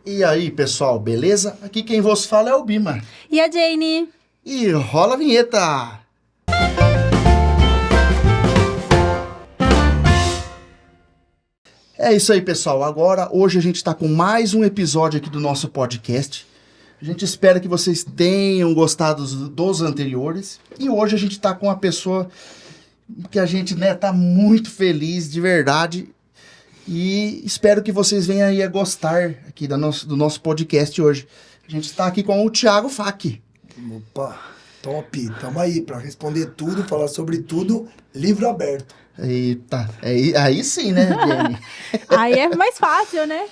E aí, pessoal, beleza? Aqui quem vos fala é o Bima. E a Jane? E rola a vinheta! É isso aí, pessoal. Hoje a gente está com mais um episódio aqui do nosso podcast. A gente espera que vocês tenham gostado dos anteriores. E hoje a gente está com uma pessoa que a gente, tá muito feliz, de verdade. E espero que vocês venham aí a gostar aqui do nosso podcast hoje. A gente está aqui com o Thiago Fak. Opa, top. Tamo aí para responder tudo, falar sobre tudo, livro aberto. Eita, aí sim, né, Jenny? Aí é mais fácil, né?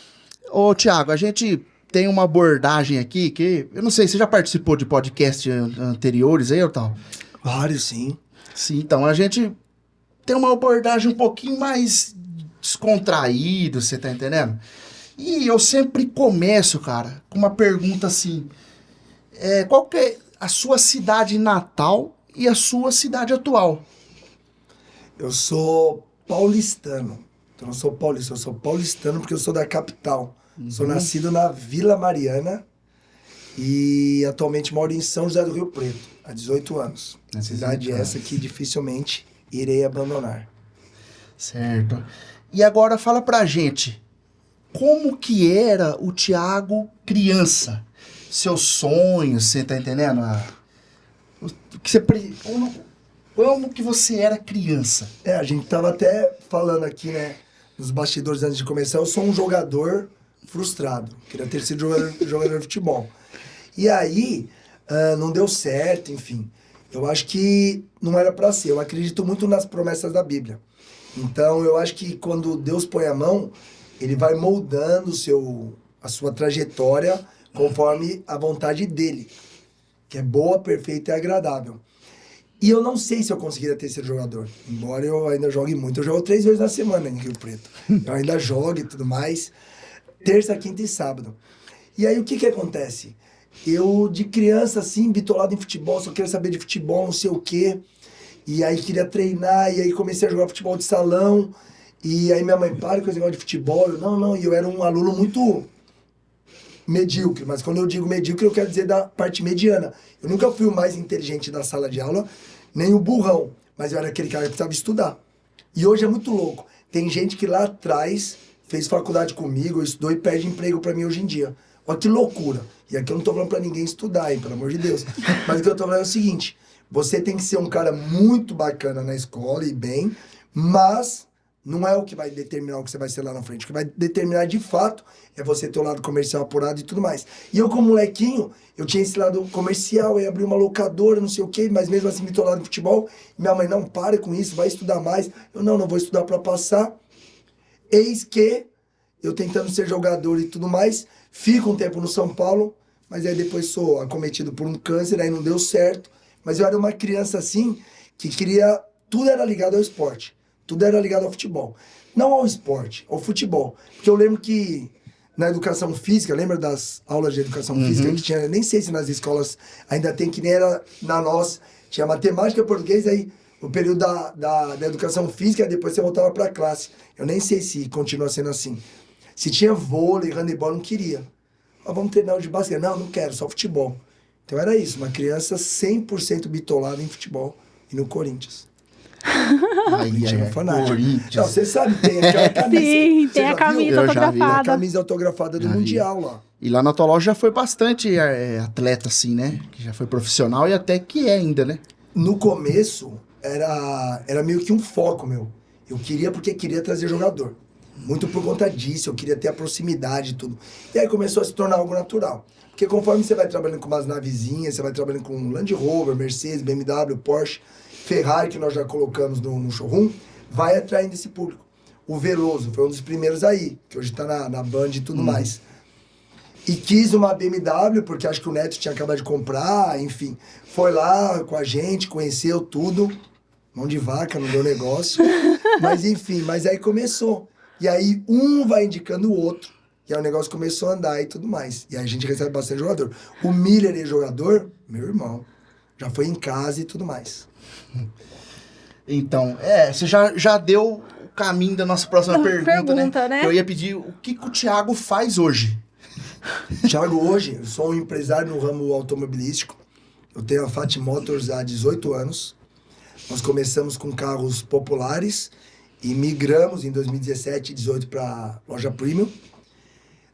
Ô, Thiago, a gente tem uma abordagem aqui que... Eu não sei, você já participou de podcast anteriores aí ou tal? Vários, sim. Sim, então a gente tem uma abordagem um pouquinho mais descontraída, você tá entendendo? E eu sempre começo, cara, com uma pergunta assim... qual que é a sua cidade natal e a sua cidade atual? Eu sou paulistano. Eu não sou paulista, eu sou paulistano porque eu sou da capital. Sou nascido na Vila Mariana e atualmente moro em São José do Rio Preto, há 18 anos. Cidade essa que dificilmente irei abandonar. Certo. E agora fala pra gente, como que era o Thiago criança? Seus sonhos, você tá entendendo? Como que você era criança? A gente tava até falando aqui, né, nos bastidores antes de começar, eu sou um jogador frustrado. Queria ter sido jogador de futebol. E aí, não deu certo, enfim. Eu acho que não era pra ser. Eu acredito muito nas promessas da Bíblia. Então, eu acho que quando Deus põe a mão, ele vai moldando a sua trajetória conforme a vontade dele, que é boa, perfeita e agradável. E eu não sei se eu conseguiria ter sido jogador, embora eu ainda jogue muito. Eu jogo 3 vezes na semana em Rio Preto. Eu ainda jogo e tudo mais, terça, quinta e sábado. E aí o que acontece? Eu, de criança, assim, bitolado em futebol, só queria saber de futebol, não sei o quê. E aí queria treinar, e aí comecei a jogar futebol de salão. E aí minha mãe, para com esse negócio de futebol. Eu, não, e eu era um aluno muito medíocre, mas quando eu digo medíocre, eu quero dizer da parte mediana. Eu nunca fui o mais inteligente da sala de aula, nem o burrão, mas eu era aquele cara que precisava estudar. E hoje é muito louco. Tem gente que lá atrás fez faculdade comigo, estudou e perde emprego pra mim hoje em dia. Olha que loucura. E aqui eu não tô falando pra ninguém estudar, hein, pelo amor de Deus. Mas o que eu tô falando é o seguinte, você tem que ser um cara muito bacana na escola e bem, mas não é o que vai determinar o que você vai ser lá na frente. O que vai determinar de fato é você ter o lado comercial apurado e tudo mais. E eu, como molequinho, eu tinha esse lado comercial, eu ia abrir uma locadora, não sei o quê, mas mesmo assim me tô lá no futebol. E minha mãe, não, para com isso, vai estudar mais. Eu, não vou estudar pra passar. Eis que eu tentando ser jogador e tudo mais, fico um tempo no São Paulo, mas aí depois sou acometido por um câncer, aí não deu certo. Mas eu era uma criança assim, que queria... Tudo era ligado ao esporte. Tudo era ligado ao futebol. Não ao esporte, ao futebol. Porque eu lembro que na educação física, lembra das aulas de educação física que tinha, nem sei se nas escolas ainda tem, que nem era na nossa, tinha matemática, português, aí o período da educação física, depois você voltava pra classe. Eu nem sei se continua sendo assim. Se tinha vôlei, handebol, eu não queria. Vamos treinar de basquete. Não quero, só futebol. Então era isso, uma criança 100% bitolada em futebol e no Corinthians. Corinthians. Não, você sabe, tem aquela camisa. Sim, tem a camisa autografada. A camisa autografada do Mundial lá. E lá na tua loja já foi bastante atleta, assim, né? Que já foi profissional e até que é ainda, né? No começo, era meio que um foco meu. Eu queria porque queria trazer jogador. Muito por conta disso, eu queria ter a proximidade e tudo. E aí começou a se tornar algo natural. Porque conforme você vai trabalhando com umas navezinhas, você vai trabalhando com Land Rover, Mercedes, BMW, Porsche, Ferrari, que nós já colocamos no showroom, vai atraindo esse público. O Veloso foi um dos primeiros aí, que hoje tá na Band e tudo mais. E quis uma BMW, porque acho que o Neto tinha acabado de comprar, enfim. Foi lá com a gente, conheceu tudo. Mão de vaca, não deu negócio. Mas enfim, mas aí começou. E aí um vai indicando o outro. E aí o negócio começou a andar e tudo mais. E aí a gente recebe bastante jogador. O Miller é jogador, meu irmão. Já foi em casa e tudo mais. Então, você já deu o caminho da nossa próxima pergunta, né? né? Que eu ia pedir o que o Thiago faz hoje. Thiago, hoje, eu sou um empresário no ramo automobilístico. Eu tenho a Fat Motors há 18 anos. Nós começamos com carros populares e migramos em 2017 e 2018 para loja premium.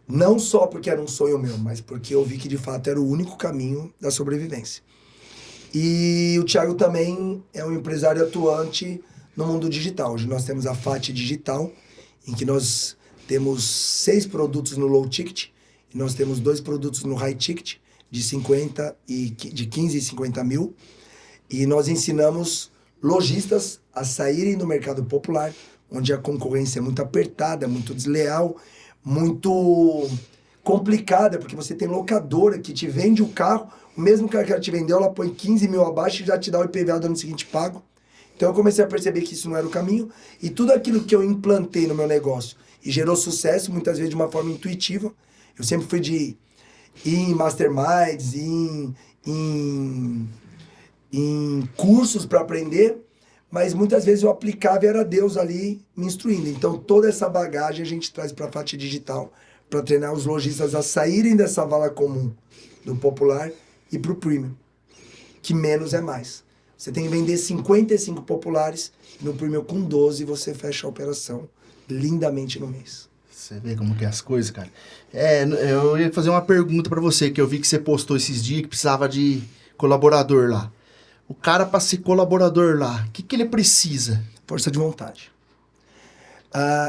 Não só porque era um sonho meu, mas porque eu vi que de fato era o único caminho da sobrevivência. E o Thiago também é um empresário atuante no mundo digital. Hoje nós temos a Fat Digital, em que nós temos 6 produtos no low ticket e nós temos 2 produtos no high ticket de 15 e 50 mil. E nós ensinamos lojistas a saírem do mercado popular, onde a concorrência é muito apertada, muito desleal, muito complicada, porque você tem locadora que te vende o carro, o mesmo cara que ela te vendeu, ela põe 15 mil abaixo e já te dá o IPVA do ano seguinte pago. Então eu comecei a perceber que isso não era o caminho, e tudo aquilo que eu implantei no meu negócio e gerou sucesso, muitas vezes de uma forma intuitiva. Eu sempre fui de ir em masterminds, em cursos para aprender, mas muitas vezes eu aplicava e era Deus ali me instruindo. Então toda essa bagagem a gente traz para a Fat Digital, para treinar os lojistas a saírem dessa vala comum do popular e para o premium, que menos é mais. Você tem que vender 55 populares, no premium com 12 você fecha a operação lindamente no mês. Você vê como que é as coisas, cara. Eu ia fazer uma pergunta para você, que eu vi que você postou esses dias que precisava de colaborador lá. O cara, para ser colaborador lá, o que ele precisa? Força de vontade.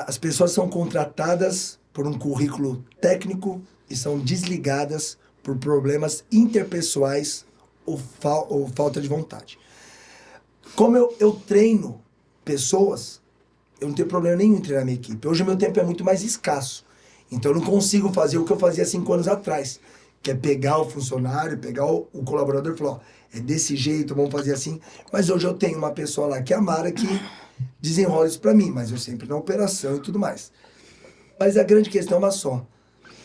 As pessoas são contratadas por um currículo técnico e são desligadas por problemas interpessoais ou falta de vontade. Como eu treino pessoas, eu não tenho problema nenhum em treinar minha equipe. Hoje o meu tempo é muito mais escasso. Então eu não consigo fazer o que eu fazia 5 anos atrás, que é pegar o funcionário, pegar o colaborador e falar, ó, é desse jeito, vamos fazer assim. Mas hoje eu tenho uma pessoa lá, que é a Mara, que desenrola isso pra mim, mas eu sempre na operação e tudo mais. Mas a grande questão é uma só.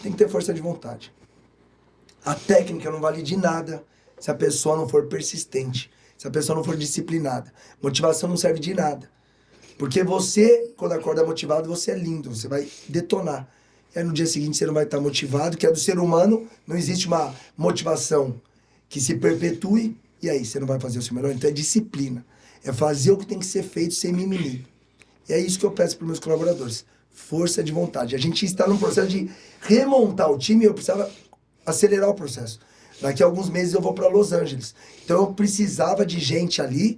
Tem que ter força de vontade. A técnica não vale de nada se a pessoa não for persistente, se a pessoa não for disciplinada. Motivação não serve de nada. Porque você, quando acorda motivado, você é lindo, você vai detonar. E aí no dia seguinte você não vai estar motivado, que é do ser humano, não existe uma motivação que se perpetue, e aí você não vai fazer o seu melhor. Então é disciplina. É fazer o que tem que ser feito sem mimimi. E é isso que eu peço para os meus colaboradores. Força de vontade. A gente está num processo de remontar o time e eu precisava acelerar o processo. Daqui a alguns meses eu vou para Los Angeles. Então eu precisava de gente ali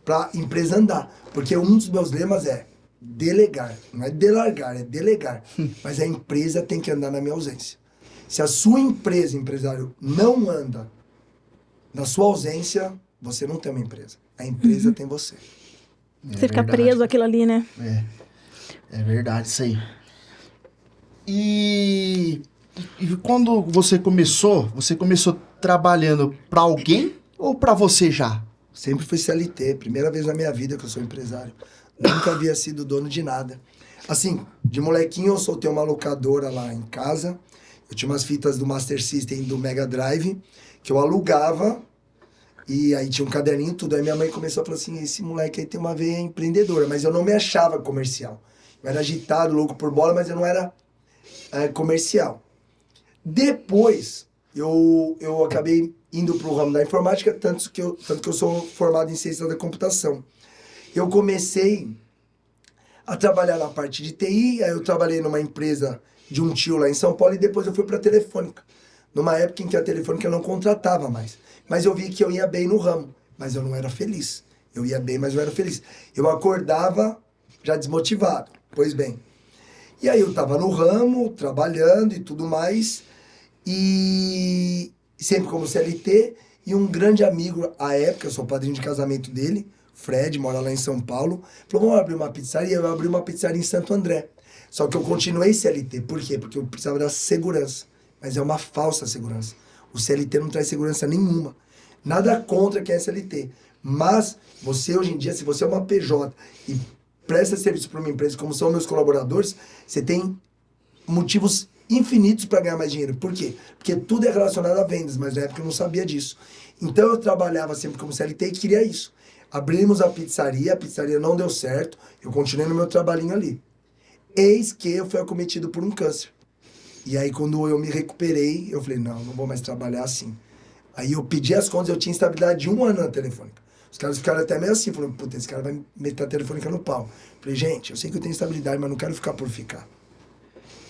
para a empresa andar. Porque um dos meus lemas é delegar. Não é delargar, é delegar. Mas a empresa tem que andar na minha ausência. Se a sua empresa, empresário, não anda na sua ausência, você não tem uma empresa. A empresa tem você. Você fica preso aquilo ali, né? É verdade isso aí. E quando você começou trabalhando para alguém ou para você já? Sempre fui CLT, primeira vez na minha vida que eu sou empresário. Nunca havia sido dono de nada. Assim, de molequinho eu soltei uma locadora lá em casa. Eu tinha umas fitas do Master System e do Mega Drive, que eu alugava, e aí tinha um caderninho e tudo. Aí minha mãe começou a falar assim, esse moleque aí tem uma veia empreendedora, mas eu não me achava comercial. Eu era agitado, louco por bola, mas eu não era comercial. Depois, eu acabei indo para o ramo da informática, tanto que eu sou formado em ciência da computação. Eu comecei a trabalhar na parte de TI, aí eu trabalhei numa empresa de um tio lá em São Paulo e depois eu fui para a Telefônica. Numa época em que a Telefônica não contratava mais. Mas eu vi que eu ia bem no ramo, mas eu não era feliz. Eu ia bem, mas eu era feliz. Eu acordava já desmotivado, pois bem. E aí eu estava no ramo, trabalhando e tudo mais, e sempre como CLT, e um grande amigo, à época, eu sou padrinho de casamento dele, Fred, mora lá em São Paulo, falou, vamos abrir uma pizzaria. Eu abri uma pizzaria em Santo André. Só que eu continuei CLT. Por quê? Porque eu precisava da segurança. Mas é uma falsa segurança. O CLT não traz segurança nenhuma. Nada contra quem é CLT. Mas você, hoje em dia, se você é uma PJ e presta serviço para uma empresa, como são meus colaboradores, você tem motivos infinitos para ganhar mais dinheiro. Por quê? Porque tudo é relacionado a vendas, mas na época eu não sabia disso. Então eu trabalhava sempre como CLT e queria isso. Abrimos a pizzaria não deu certo, eu continuei no meu trabalhinho ali. Eis que eu fui acometido por um câncer. E aí, quando eu me recuperei, eu falei, não vou mais trabalhar assim. Aí eu pedi as contas, eu tinha estabilidade de 1 ano na Telefônica. Os caras ficaram até meio assim, falaram, puta, esse cara vai meter a Telefônica no pau. Falei, gente, eu sei que eu tenho estabilidade, mas não quero ficar por ficar.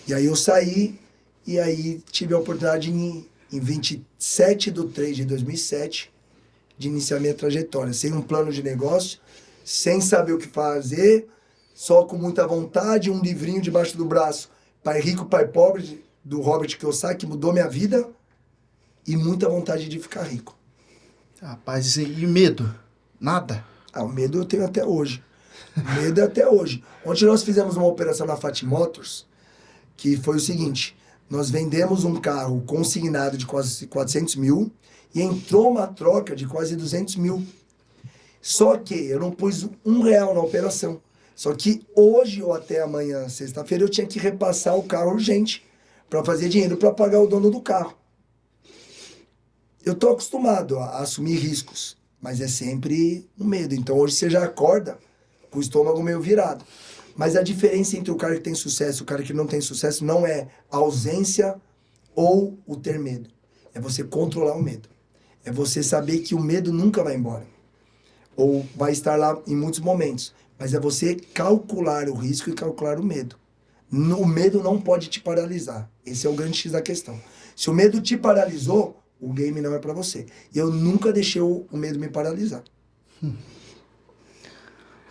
E aí eu saí, e aí tive a oportunidade em 27/3/2007 de iniciar minha trajetória, sem um plano de negócio, sem saber o que fazer, só com muita vontade, um livrinho debaixo do braço, Pai Rico, Pai Pobre, do Robert Kiyosaki, que mudou minha vida, e muita vontade de ficar rico. Rapaz, e medo? Nada? O medo eu tenho até hoje. O medo é até hoje. Ontem nós fizemos uma operação na Fat Motors, que foi o seguinte, nós vendemos um carro consignado de quase 400 mil e entrou uma troca de quase 200 mil. Só que eu não pus R$1 na operação. Só que hoje ou até amanhã, sexta-feira, eu tinha que repassar o carro urgente para fazer dinheiro para pagar o dono do carro. Eu tô acostumado a assumir riscos, mas é sempre um medo. Então hoje você já acorda com o estômago meio virado. Mas a diferença entre o cara que tem sucesso e o cara que não tem sucesso não é a ausência ou o ter medo. É você controlar o medo. É você saber que o medo nunca vai embora. Ou vai estar lá em muitos momentos. Mas é você calcular o risco e calcular o medo. O medo não pode te paralisar. Esse é o grande X da questão. Se o medo te paralisou, o game não é pra você. Eu nunca deixei o medo me paralisar.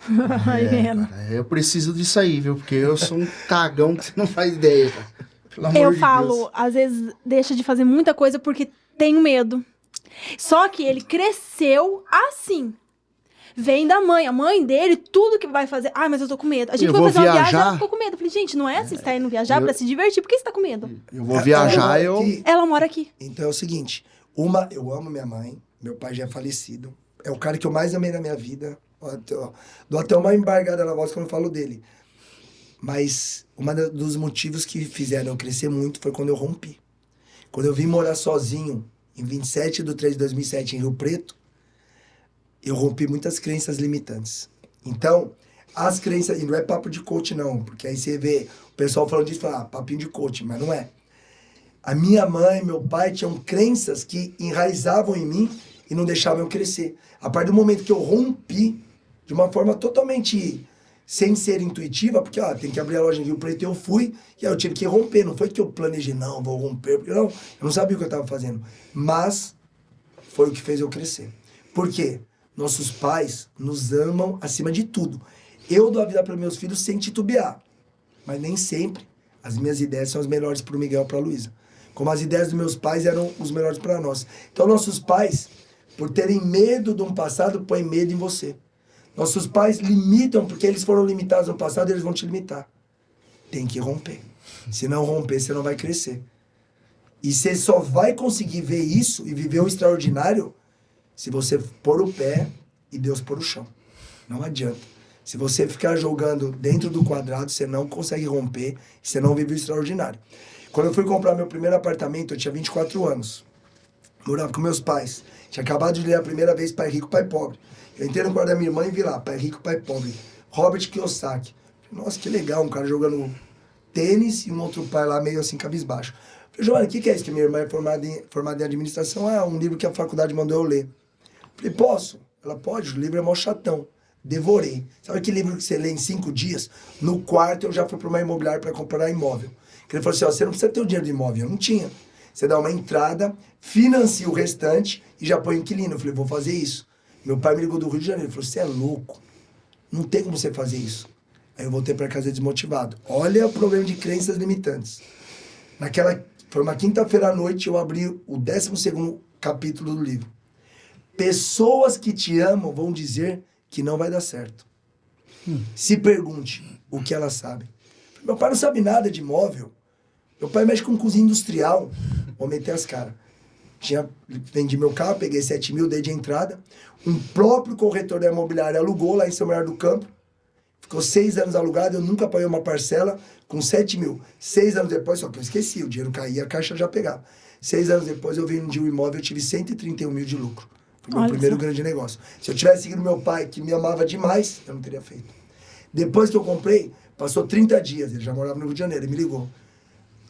Cara, eu preciso disso aí, viu? Porque eu sou um cagão que você não faz ideia, cara. Pelo amor Eu de falo, Deus. às vezes deixa de fazer muita coisa porque tenho medo. Só que ele cresceu assim. Vem da mãe. A mãe dele, tudo que vai fazer... Ai, mas eu tô com medo. A gente Eu foi vou fazer uma viagem, viajar. ela ficou com medo. Eu falei, gente, não é assim, você tá indo viajar pra se divertir. Por que você tá com medo? Eu vou viajar, eu... Ela mora aqui. Então é o seguinte, eu amo minha mãe, meu pai já é falecido, é o cara que eu mais amei na minha vida, dou até uma embargada na voz quando eu falo dele. Mas dos motivos que fizeram eu crescer muito foi quando eu rompi. Quando eu vim morar sozinho, em 27/3/2007, em Rio Preto, eu rompi muitas crenças limitantes. Então, as crenças, e não é papo de coach não, porque aí você vê o pessoal falando disso e fala, papinho de coach, mas não é. A minha mãe e meu pai tinham crenças que enraizavam em mim e não deixavam eu crescer. A partir do momento que eu rompi, de uma forma totalmente sem ser intuitiva, porque tem que abrir a loja em Rio Preto, eu fui, e aí eu tive que romper. Não foi que eu planejei, não, vou romper, porque eu não sabia o que eu estava fazendo. Mas foi o que fez eu crescer. Por quê? Nossos pais nos amam acima de tudo. Eu dou a vida para meus filhos sem titubear, mas nem sempre as minhas ideias são as melhores para o Miguel e para a Luísa. Como as ideias dos meus pais eram os melhores para nós. Então, nossos pais, por terem medo de um passado, põem medo em você. Nossos pais limitam, porque eles foram limitados no passado, eles vão te limitar. Tem que romper. Se não romper, você não vai crescer. E você só vai conseguir ver isso e viver o extraordinário se você pôr o pé e Deus pôr o chão. Não adianta. Se você ficar jogando dentro do quadrado, você não consegue romper, você não vive o extraordinário. Quando eu fui comprar meu primeiro apartamento, eu tinha 24 anos. Morava com meus pais. Tinha acabado de ler a primeira vez Pai Rico, Pai Pobre. Eu entrei no quarto da minha irmã e vi lá, Pai Rico, Pai Pobre. Robert Kiyosaki. Nossa, que legal, um cara jogando tênis e um outro pai lá meio assim, cabisbaixo. Falei, Giovanni, o que é isso? Que minha irmã é formada em administração. Um livro que a faculdade mandou eu ler. Falei, posso? Ela, pode, o livro é mó chatão. Devorei. Sabe aquele livro que você lê em 5 dias? No quarto eu já fui para uma imobiliária para comprar imóvel. Ele falou assim, você não precisa ter o dinheiro do imóvel. Eu não tinha. Você dá uma entrada, financia o restante e já põe inquilino. Eu falei, vou fazer isso. Meu pai me ligou do Rio de Janeiro. Ele falou, você é louco. Não tem como você fazer isso. Aí eu voltei para casa desmotivado. Olha o problema de crenças limitantes. Foi uma quinta-feira à noite, eu abri o 12º capítulo do livro. Pessoas que te amam vão dizer que não vai dar certo. Se pergunte o que elas sabem. Meu pai não sabe nada de imóvel. Meu pai mexe com cozinha industrial. Vou meter as caras. Vendi meu carro, peguei 7 mil, dei de entrada. Um próprio corretor da imobiliária alugou lá em São Bernardo do Campo. Ficou 6 anos alugado, eu nunca paguei uma parcela com 7 mil. 6 anos depois, só que eu esqueci, o dinheiro caía, a caixa já pegava. 6 anos depois eu vendi um imóvel, eu tive 131 mil de lucro. Foi meu primeiro grande negócio. Se eu tivesse seguido meu pai, que me amava demais, eu não teria feito. Depois que eu comprei, passou 30 dias, ele já morava no Rio de Janeiro, ele me ligou.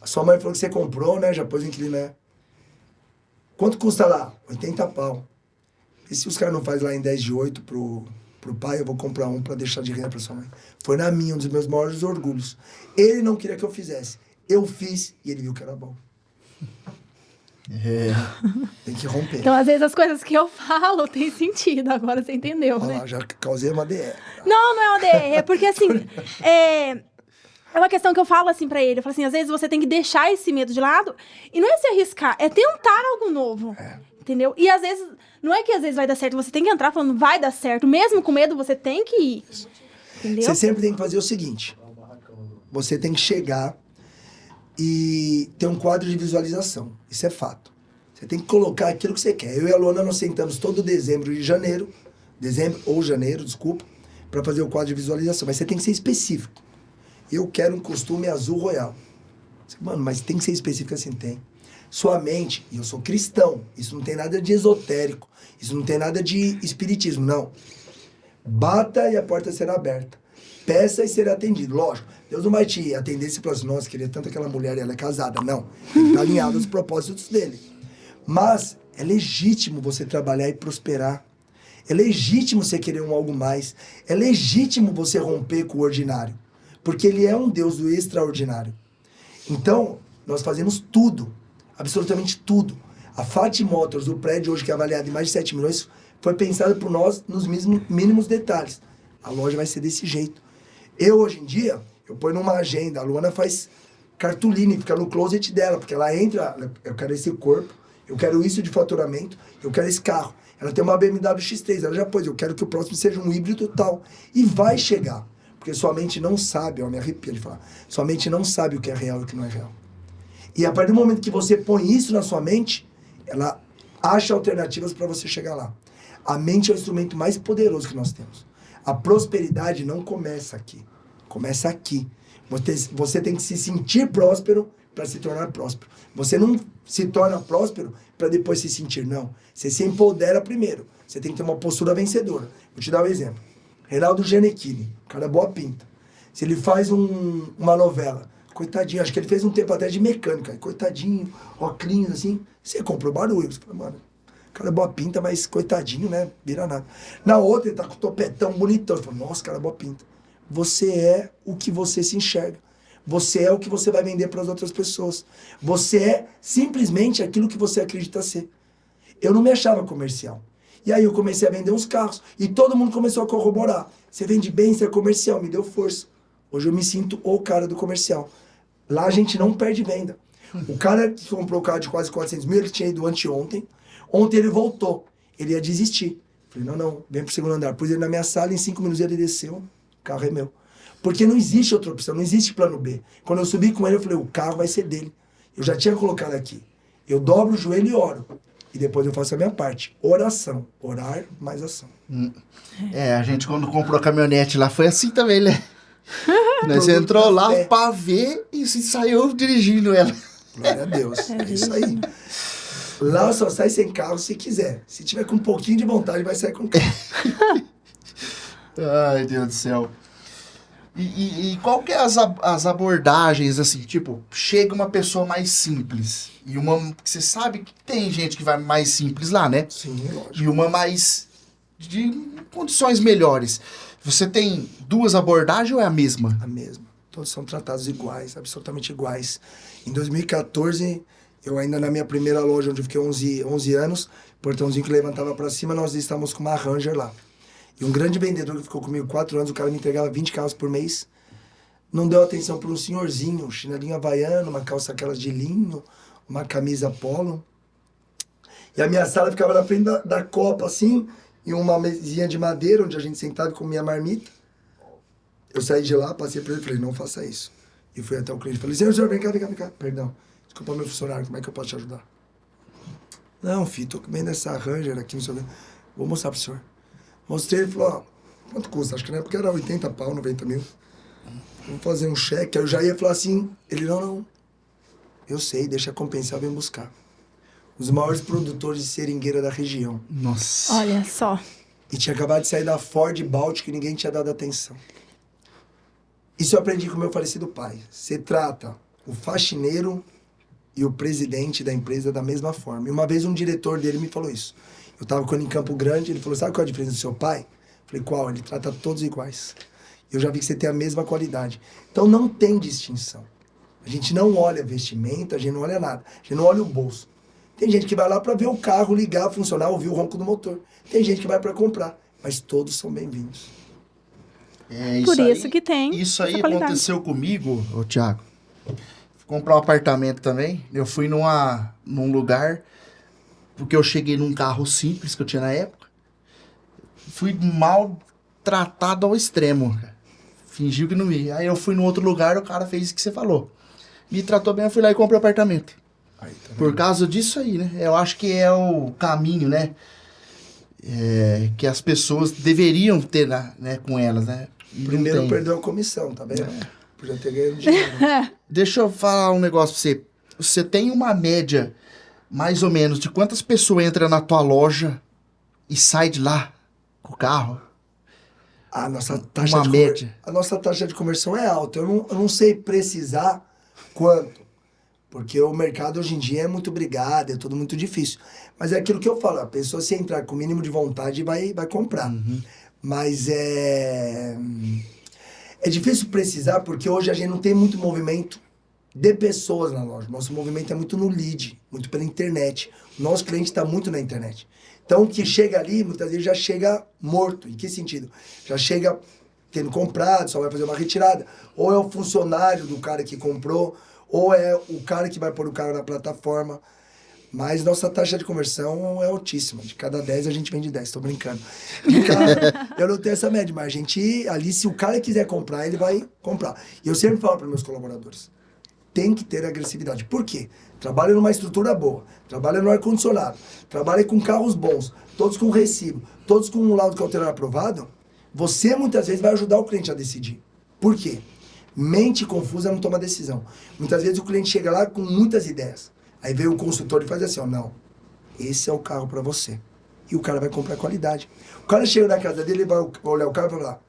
A sua mãe falou que você comprou, né? Já pôs o inquilino, né? Quanto custa lá? 80 pau. E se os caras não fazem lá em 10 de 8 pro pai, eu vou comprar um pra deixar de renda pra sua mãe. Foi na minha, um dos meus maiores orgulhos. Ele não queria que eu fizesse. Eu fiz e ele viu que era bom. É. Tem que romper. Então, às vezes, as coisas que eu falo têm sentido. Agora você entendeu, Olha né? lá, já causei uma DR. Não é uma DR. É porque, assim, é uma questão que eu falo, assim, pra ele. Eu falo assim, às vezes você tem que deixar esse medo de lado. E não é se arriscar, é tentar algo novo. Entendeu? E, às vezes, não é que às vezes vai dar certo. Você tem que entrar falando, vai dar certo. Mesmo com medo, você tem que ir. Entendeu? Você sempre tem que fazer o seguinte. Você tem que chegar e ter um quadro de visualização. Isso é fato. Você tem que colocar aquilo que você quer. Eu e a Luana, nós sentamos todo dezembro e janeiro, desculpa, para fazer o quadro de visualização. Mas você tem que ser específico. Eu quero um costume azul royal. Mano, mas tem que ser específico assim, tem. Sua mente, e eu sou cristão, isso não tem nada de esotérico, isso não tem nada de espiritismo, não. Bata e a porta será aberta. Peça e será atendido. Lógico, Deus não vai te atender se falar assim, nossa, queria tanto aquela mulher e ela é casada. Não, ele está alinhado aos propósitos dele. Mas é legítimo você trabalhar e prosperar. É legítimo você querer um algo mais. É legítimo você romper com o ordinário. Porque ele é um Deus do extraordinário. Então, nós fazemos tudo. Absolutamente tudo. A Fati Motors, o prédio hoje que é avaliado em mais de 7 milhões, foi pensado por nós nos mínimos detalhes. A loja vai ser desse jeito. Eu, hoje em dia, eu ponho numa agenda, a Luana faz cartolina e fica no closet dela, porque ela entra, eu quero esse corpo, eu quero isso de faturamento, eu quero esse carro. Ela tem uma BMW X3, ela já pôs, eu quero que o próximo seja um híbrido tal. E vai chegar. Porque sua mente não sabe, ó, me arrepia de falar, sua mente não sabe o que é real e o que não é real. E a partir do momento que você põe isso na sua mente, ela acha alternativas para você chegar lá. A mente é o instrumento mais poderoso que nós temos. A prosperidade não começa aqui. Começa aqui. Você tem que se sentir próspero para se tornar próspero. Você não se torna próspero para depois se sentir, não. Você se empodera primeiro. Você tem que ter uma postura vencedora. Vou te dar um exemplo. Reinaldo Gianecchini, cara boa pinta. Se ele faz uma novela, coitadinho, acho que ele fez um tempo até de mecânica, coitadinho, óculos assim, você comprou barulho. Você fala, mano, cara boa pinta, mas coitadinho, né? Vira nada. Na outra, ele tá com o topetão bonitão. Você fala, nossa, cara boa pinta. Você é o que você se enxerga. Você é o que você vai vender para as outras pessoas. Você é simplesmente aquilo que você acredita ser. Eu não me achava comercial. E aí eu comecei a vender uns carros. E todo mundo começou a corroborar. Você vende bem, você é comercial. Me deu força. Hoje eu me sinto o cara do comercial. Lá a gente não perde venda. O cara que comprou o carro de quase 400 mil, ele tinha ido anteontem. Ontem ele voltou. Ele ia desistir. Falei, não, vem pro segundo andar. Pus ele na minha sala, em 5 minutos ele desceu. O carro é meu. Porque não existe outra opção, não existe plano B. Quando eu subi com ele, eu falei, o carro vai ser dele. Eu já tinha colocado aqui. Eu dobro o joelho e oro. E depois eu faço a minha parte. Oração. Orar mais ação. É, a gente quando comprou a caminhonete lá foi assim também, né? Você entrou lá pra ver e saiu dirigindo ela. Glória a Deus. É isso aí. Lá só sai sem carro se quiser. Se tiver com um pouquinho de vontade, vai sair com carro. Ai, Deus do céu. E qual que é as abordagens, assim, tipo, chega uma pessoa mais simples, e uma, que você sabe que tem gente que vai mais simples lá, né? Sim, lógico. E uma mais de condições melhores. Você tem duas abordagens ou é a mesma? A mesma. Todos são tratados iguais, absolutamente iguais. Em 2014, eu ainda na minha primeira loja, onde eu fiquei 11 anos, portãozinho que levantava para cima, nós estávamos com uma Ranger lá. E um grande vendedor que ficou comigo 4 anos, o cara me entregava 20 carros por mês, não deu atenção para um senhorzinho, um chinelinho havaiano, uma calça aquelas de linho, uma camisa polo. E a minha sala ficava na frente da copa, assim, e uma mesinha de madeira, onde a gente sentava com minha marmita. Eu saí de lá, passei para ele e falei, não faça isso. E fui até o cliente e falei, senhor, vem cá. Perdão, desculpa meu funcionário, como é que eu posso te ajudar? Não, filho, tô comendo essa Ranger aqui, não sei o que. Vou mostrar pro senhor. Mostrei, ele falou, ó, quanto custa? Acho que na época era 80 pau, 90 mil. Vou fazer um cheque. Aí eu já ia falar assim, ele, não. Eu sei, deixa compensar, vem buscar. Os maiores produtores de seringueira da região. Nossa. Olha só. E tinha acabado de sair da Ford Baltic e ninguém tinha dado atenção. Isso eu aprendi com meu falecido pai. Você trata o faxineiro e o presidente da empresa da mesma forma. E uma vez um diretor dele me falou isso. Eu tava com ele em Campo Grande, ele falou, sabe qual é a diferença do seu pai? Eu falei, qual? Ele trata todos iguais. Eu já vi que você tem a mesma qualidade. Então não tem distinção. A gente não olha vestimenta, a gente não olha nada. A gente não olha o bolso. Tem gente que vai lá para ver o carro ligar, funcionar, ouvir o ronco do motor. Tem gente que vai para comprar. Mas todos são bem-vindos. Por isso que tem Isso essa aí qualidade. aconteceu comigo, ô Thiago. Fui comprar um apartamento também. Eu fui num lugar, porque eu cheguei num carro simples que eu tinha na época. Fui mal tratado ao extremo, cara. Fingiu que não ia. Aí eu fui num outro lugar, o cara fez o que você falou. Me tratou bem, eu fui lá e comprei o apartamento. Aí, tá Por causa disso aí, né? Eu acho que é o caminho, né? Que as pessoas deveriam ter né, com elas, né? E não Primeiro tem. perdeu a comissão, tá vendo? Podia ter ganho dinheiro. Deixa eu falar um negócio pra você. Você tem uma média, mais ou menos, de quantas pessoas entram na tua loja e saem de lá com o carro? A nossa média. A nossa taxa de conversão é alta. Eu não sei precisar quanto. Porque o mercado hoje em dia é muito brigado, é tudo muito difícil. Mas é aquilo que eu falo, a pessoa se entrar com o mínimo de vontade vai comprar. Mas é difícil precisar porque hoje a gente não tem muito movimento de pessoas na loja. Nosso movimento é muito no lead, muito pela internet. O nosso cliente está muito na internet. Então, o que chega ali, muitas vezes já chega morto. Em que sentido? Já chega tendo comprado, só vai fazer uma retirada. Ou é o funcionário do cara que comprou, ou é o cara que vai pôr o carro na plataforma. Mas nossa taxa de conversão é altíssima. De cada 10, a gente vende 10. Tô brincando. Eu não tenho essa média, mas a gente, ali, se o cara quiser comprar, ele vai comprar. E eu sempre falo para meus colaboradores, tem que ter agressividade. Por quê? Trabalha numa estrutura boa, trabalha no ar-condicionado, trabalha com carros bons, todos com recibo, todos com um laudo cautelar aprovado, você muitas vezes vai ajudar o cliente a decidir. Por quê? Mente confusa não toma decisão. Muitas vezes o cliente chega lá com muitas ideias. Aí vem o consultor e faz assim, ó, não, esse é o carro para você. E o cara vai comprar qualidade. O cara chega na casa dele, ele vai olhar o carro e vai falar,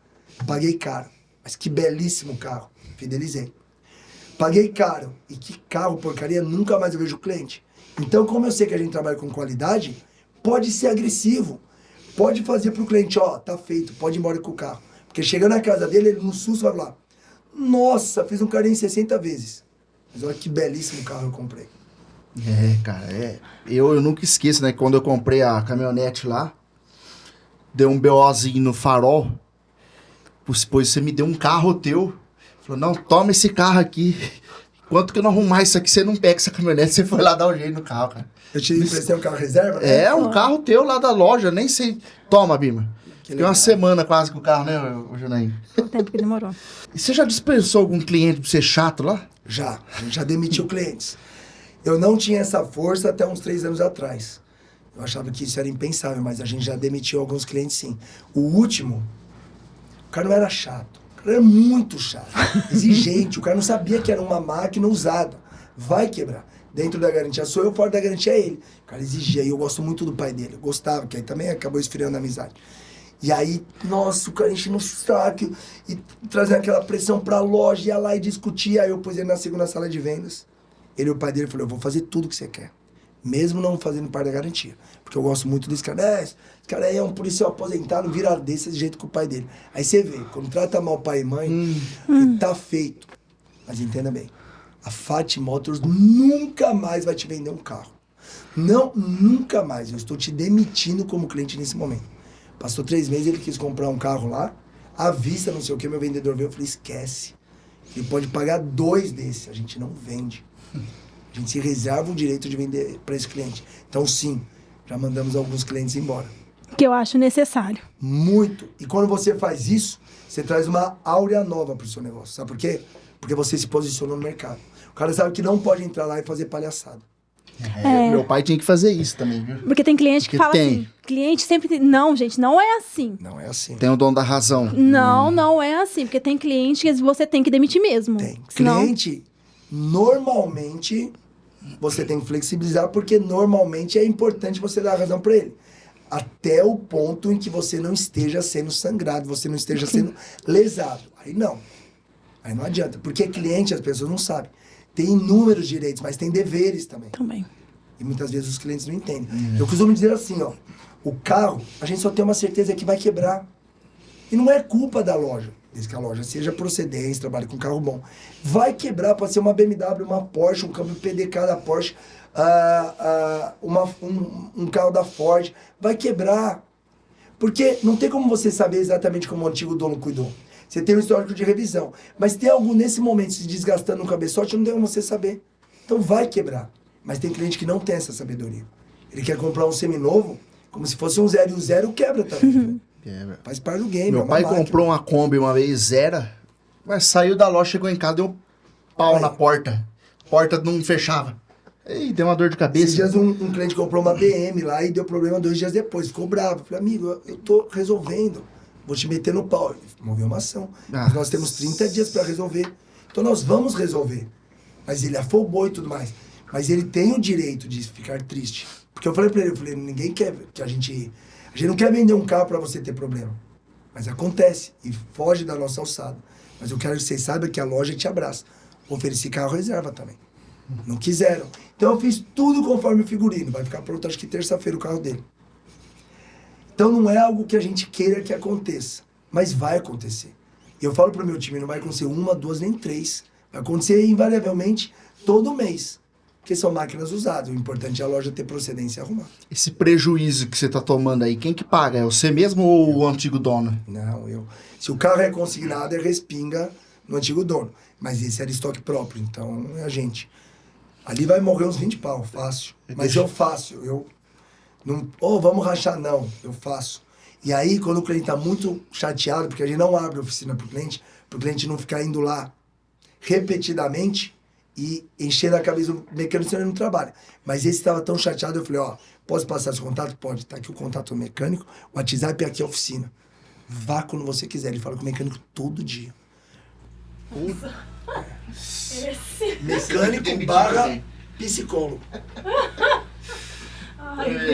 paguei caro, mas que belíssimo carro, fidelizei. Paguei caro. E que carro porcaria, nunca mais eu vejo o cliente. Então, como eu sei que a gente trabalha com qualidade, pode ser agressivo. Pode fazer pro cliente, ó, tá feito, pode ir embora com o carro. Porque chegando na casa dele, ele no susto vai falar, nossa, fiz um carinho 60 vezes. Mas olha que belíssimo carro eu comprei. Cara, eu nunca esqueço, né? Quando eu comprei a caminhonete lá, deu um BOzinho no farol, depois você me deu um carro teu, falou, não, toma esse carro aqui, enquanto que eu não arrumar isso aqui, você não pega essa caminhonete, você foi lá dar o jeito no carro, cara. Eu te emprestei um carro reserva, né? É, um carro teu lá da loja, nem sei. Toma, Bima. Fiquei legal. uma semana quase com o carro, né, ô Janaína? O tempo que demorou. E você já dispensou algum cliente pra ser chato lá? Já, a gente já demitiu clientes. Eu não tinha essa força até uns 3 anos atrás. Eu achava que isso era impensável, mas a gente já demitiu alguns clientes sim. O último, o cara não era chato. O cara era muito chato, exigente. O cara não sabia que era uma máquina usada. Vai quebrar. Dentro da garantia sou eu, fora da garantia é ele. O cara exigia. E eu gosto muito do pai dele. Eu gostava, que aí também acabou esfriando a amizade. E aí, nossa, o cara enchendo o saco e trazendo aquela pressão pra loja, ia lá e discutia. Aí eu pus ele na segunda sala de vendas. Ele e o pai dele falou, eu vou fazer tudo que você quer. Mesmo não fazendo parte da garantia. Porque eu gosto muito desse cara. Esse cara aí é um policial aposentado, vira desse jeito com o pai dele. Aí você vê, quando trata mal pai e mãe, ele tá feito. Mas entenda bem, a Fat Motors nunca mais vai te vender um carro. Não, nunca mais. Eu estou te demitindo como cliente nesse momento. Passou 3 meses, ele quis comprar um carro lá, à vista, não sei o que, meu vendedor veio, eu falei, esquece. Ele pode pagar 2 desse, a gente não vende. A gente se reserva o direito de vender para esse cliente. Então, sim, já mandamos alguns clientes embora. Que eu acho necessário. Muito. E quando você faz isso, você traz uma áurea nova pro seu negócio. Sabe por quê? Porque você se posiciona no mercado. O cara sabe que não pode entrar lá e fazer palhaçada. Meu pai tinha que fazer isso também, viu? Porque tem cliente que fala tem. assim, cliente sempre tem... Não, gente, não é assim. Não é assim. Tem o dono da razão. Não, não é assim. Porque tem cliente que você tem que demitir mesmo. Tem. Senão... Cliente, normalmente, você tem que flexibilizar, porque normalmente é importante você dar a razão para ele. Até o ponto em que você não esteja sendo sangrado, você não esteja sendo lesado. Aí Aí não adianta. Porque cliente, as pessoas não sabem. Tem inúmeros direitos, mas tem deveres também. Também. E muitas vezes os clientes não entendem. Eu costumo dizer assim, ó. O carro, a gente só tem uma certeza que vai quebrar. E não é culpa da loja. Desde que a loja seja procedente, trabalhe com carro bom. Vai quebrar, pode ser uma BMW, uma Porsche, um câmbio PDK da Porsche, um carro da Ford. Vai quebrar. Porque não tem como você saber exatamente como o antigo dono cuidou. Você tem um histórico de revisão. Mas tem algo nesse momento se desgastando no cabeçote, não tem como você saber. Então vai quebrar. Mas tem cliente que não tem essa sabedoria. Ele quer comprar um seminovo, como se fosse um 0 e o 0 quebra também. Quebra. Faz parte do game. Meu pai comprou uma Kombi uma vez, zero, mas saiu da loja, chegou em casa, deu pau na porta. Porta não fechava. E deu uma dor de cabeça. Esses dias um cliente comprou uma BM lá e deu problema 2 dias depois. Ficou bravo. Falei, amigo, eu tô resolvendo. Vou te meter no pau. Ele moveu uma ação. Mas nós temos 30 dias para resolver. Então nós vamos resolver. Mas ele afobou e tudo mais. Mas ele tem o direito de ficar triste. Porque eu falei pra ele, ninguém quer que a gente não quer vender um carro para você ter problema. Mas acontece e foge da nossa alçada. Mas eu quero que vocês saibam que a loja te abraça. Ofereci carro reserva também. Não quiseram. Então eu fiz tudo conforme o figurino. Vai ficar pronto, acho que terça-feira, o carro dele. Então não é algo que a gente queira que aconteça. Mas vai acontecer. E eu falo pro meu time, não vai acontecer 1, 2, nem 3. Vai acontecer invariavelmente todo mês. Porque são máquinas usadas. O importante é a loja ter procedência e arrumar. Esse prejuízo que você tá tomando aí, quem que paga? É você mesmo ou o antigo dono? Não, eu... Se o carro é consignado, é respinga no antigo dono. Mas esse era estoque próprio, então é a gente. Ali vai morrer uns 20 pau, fácil. Mas eu faço, eu... Não, vamos rachar, não. Eu faço. E aí, quando o cliente tá muito chateado, porque a gente não abre a oficina pro cliente não ficar indo lá repetidamente e encher a cabeça do mecânico, senão ele não trabalha. Mas esse estava tão chateado, eu falei, posso passar esse contato? Pode. Tá aqui o contato do mecânico, o WhatsApp é aqui a oficina. Vá quando você quiser. Ele fala com o mecânico todo dia. Mecânico barra psicólogo.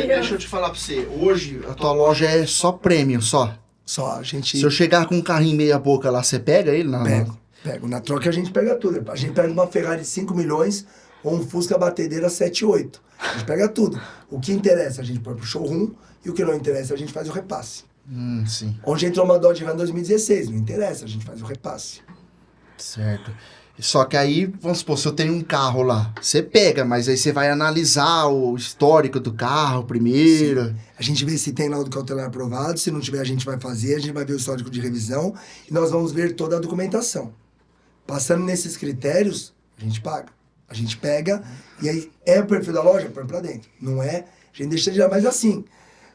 Deixa eu te falar pra você. Hoje, a tua loja é só prêmio, só. Só, a gente... Se eu chegar com um carrinho meia boca lá, você pega ele? Não. Pego. Na troca a gente pega tudo. A gente pega uma Ferrari 5 milhões ou um Fusca batedeira 7,8. A gente pega tudo. O que interessa a gente põe pro showroom e o que não interessa a gente faz o repasse. Sim. Onde entrou uma Dodge Ram 2016, não interessa, a gente faz o repasse. Certo. Só que aí, vamos supor, se eu tenho um carro lá, você pega, mas aí você vai analisar o histórico do carro primeiro. Sim. A gente vê se tem laudo cautelar aprovado, se não tiver a gente vai fazer, a gente vai ver o histórico de revisão e nós vamos ver toda a documentação. Passando nesses critérios, a gente paga. A gente pega e aí é o perfil da loja, põe pra dentro. Não é, a gente deixa de dar, mas assim,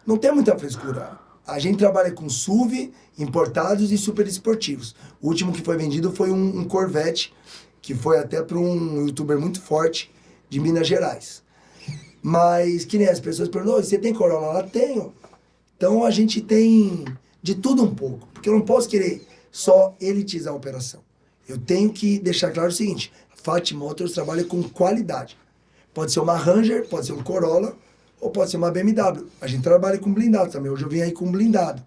não tem muita frescura. A gente trabalha com SUV, importados e super esportivos. O último que foi vendido foi um Corvette, que foi até para um youtuber muito forte de Minas Gerais. Mas, que nem as pessoas perguntam, você tem Corolla? Lá tenho. Então a gente tem de tudo um pouco. Porque eu não posso querer só elitizar a operação. Eu tenho que deixar claro o seguinte, a Fat Motors trabalha com qualidade. Pode ser uma Ranger, pode ser um Corolla, ou pode ser uma BMW. A gente trabalha com blindado também. Hoje eu vim aí com blindado.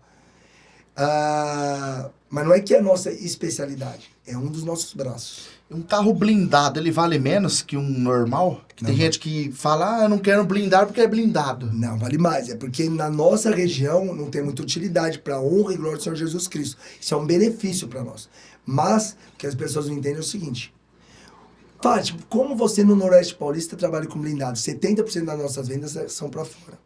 Mas não é que é a nossa especialidade. É um dos nossos braços. Um carro blindado, ele vale menos que um normal? Que tem gente que fala, eu não quero blindado porque é blindado. Não, vale mais. É porque na nossa região não tem muita utilidade para a honra e glória do Senhor Jesus Cristo. Isso é um benefício para nós. Mas o que as pessoas não entendem é o seguinte. Fátima, como você no Noroeste Paulista trabalha com blindado? 70% das nossas vendas são para fora.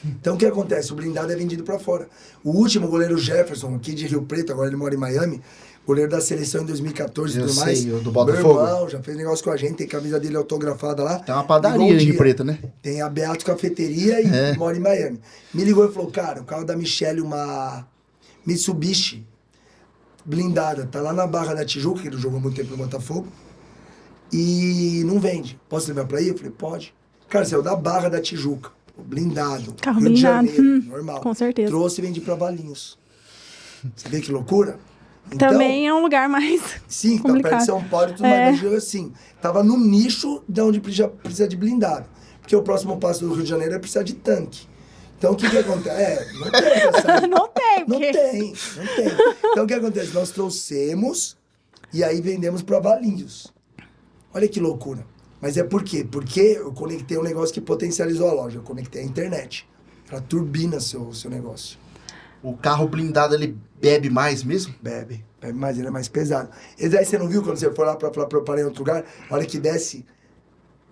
Então o que acontece? O blindado é vendido para fora. O último goleiro Jefferson, aqui de Rio Preto, agora ele mora em Miami, goleiro da seleção em 2014 e tudo mais. Eu sei, do Botafogo. Meu irmão, já fez negócio com a gente, tem camisa dele autografada lá. Tem uma padaria em Rio Preto, né? Tem a Beato Cafeteria e mora em Miami. Me ligou e falou, cara, o carro da Michelle, uma Mitsubishi blindada, tá lá na Barra da Tijuca, que ele jogou muito tempo no Botafogo. E não vende. Posso levar pra aí? Eu falei, pode. Cara, saiu da Barra da Tijuca, blindado. Carro Rio blindado. de Janeiro, normal. Com certeza. Trouxe e vendi pra Valinhos. Você vê que loucura? Então, também é um lugar mais sim, complicado. tá perto de São Paulo e tudo mais. Mas assim, tava no nicho de onde precisa de blindado. Porque o próximo passo do Rio de Janeiro é precisar de tanque. Então, o que acontece? Não tem essa... Não tem, Não porque... tem. Então, o que acontece? Nós trouxemos E aí vendemos para Valinhos. Olha que loucura. Mas é por quê? Porque eu conectei um negócio que potencializou a loja. Eu conectei a internet. Ela turbina seu negócio. O carro blindado, ele bebe mais mesmo? Bebe mais, ele é mais pesado. Esse aí você não viu quando você for lá pra eu parar em outro lugar? A hora que desce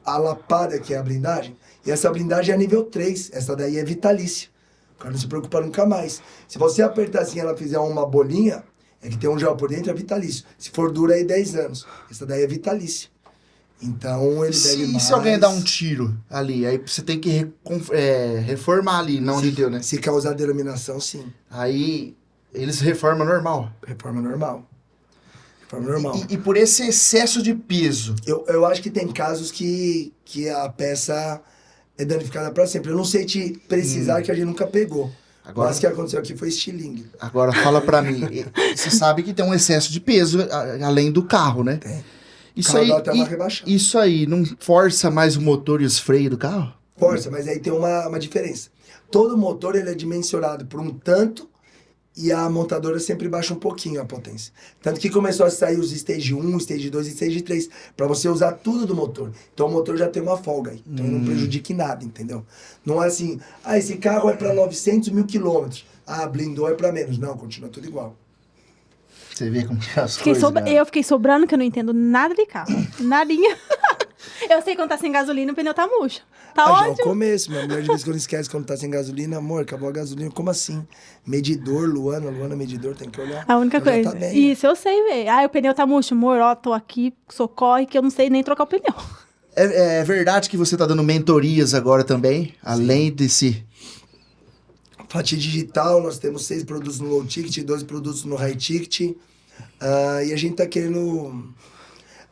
a lapada, que é a blindagem. E essa blindagem é nível 3. Essa daí é vitalícia. O cara não se preocupa nunca mais. Se você apertar assim e ela fizer uma bolinha, é que tem um gel por dentro, é vitalício. Se for dura, aí 10 anos. Essa daí é vitalícia. Então ele bebe mais. E se alguém dá um tiro ali? Aí você tem que reformar ali, não onde deu, né? Se causar delaminação, sim. Aí eles reformam normal. Reforma normal. Reforma normal. E por esse excesso de peso? Eu acho que tem casos que a peça é danificada para sempre. Eu não sei te precisar, que a gente nunca pegou. Agora, mas o que aconteceu aqui foi estilingue. Agora fala pra mim. Você sabe que tem um excesso de peso além do carro, né? Tem. Isso aí, até uma rebaixada. Isso aí não força mais o motor e os freios do carro? Força, mas aí tem uma diferença. Todo motor ele é dimensionado por um tanto e a montadora sempre baixa um pouquinho a potência. Tanto que começou a sair os Stage 1, Stage 2 e Stage 3, para você usar tudo do motor. Então o motor já tem uma folga aí, então não prejudica em nada, entendeu? Não é assim, esse carro é para 900 mil quilômetros, blindou é para menos. Não, continua tudo igual. Você vê como que é as coisas, Eu fiquei sobrando, que eu não entendo nada de carro. Nadinha. Eu sei quando tá sem gasolina, o pneu tá murcho. Tá Já é o ótimo. começo, minha mulher de vez em quando esquece quando tá sem gasolina. Amor, acabou a gasolina. Como assim? Medidor, Luana, medidor, tem que olhar. A única Ela coisa. tá bem, Isso, eu sei, velho. O pneu tá murcho. Amor, tô aqui, socorre, que eu não sei nem trocar o pneu. É verdade que você tá dando mentorias agora também? Além desse... Fatia digital, nós temos 6 produtos no low ticket, 2 produtos no high ticket. E a gente tá querendo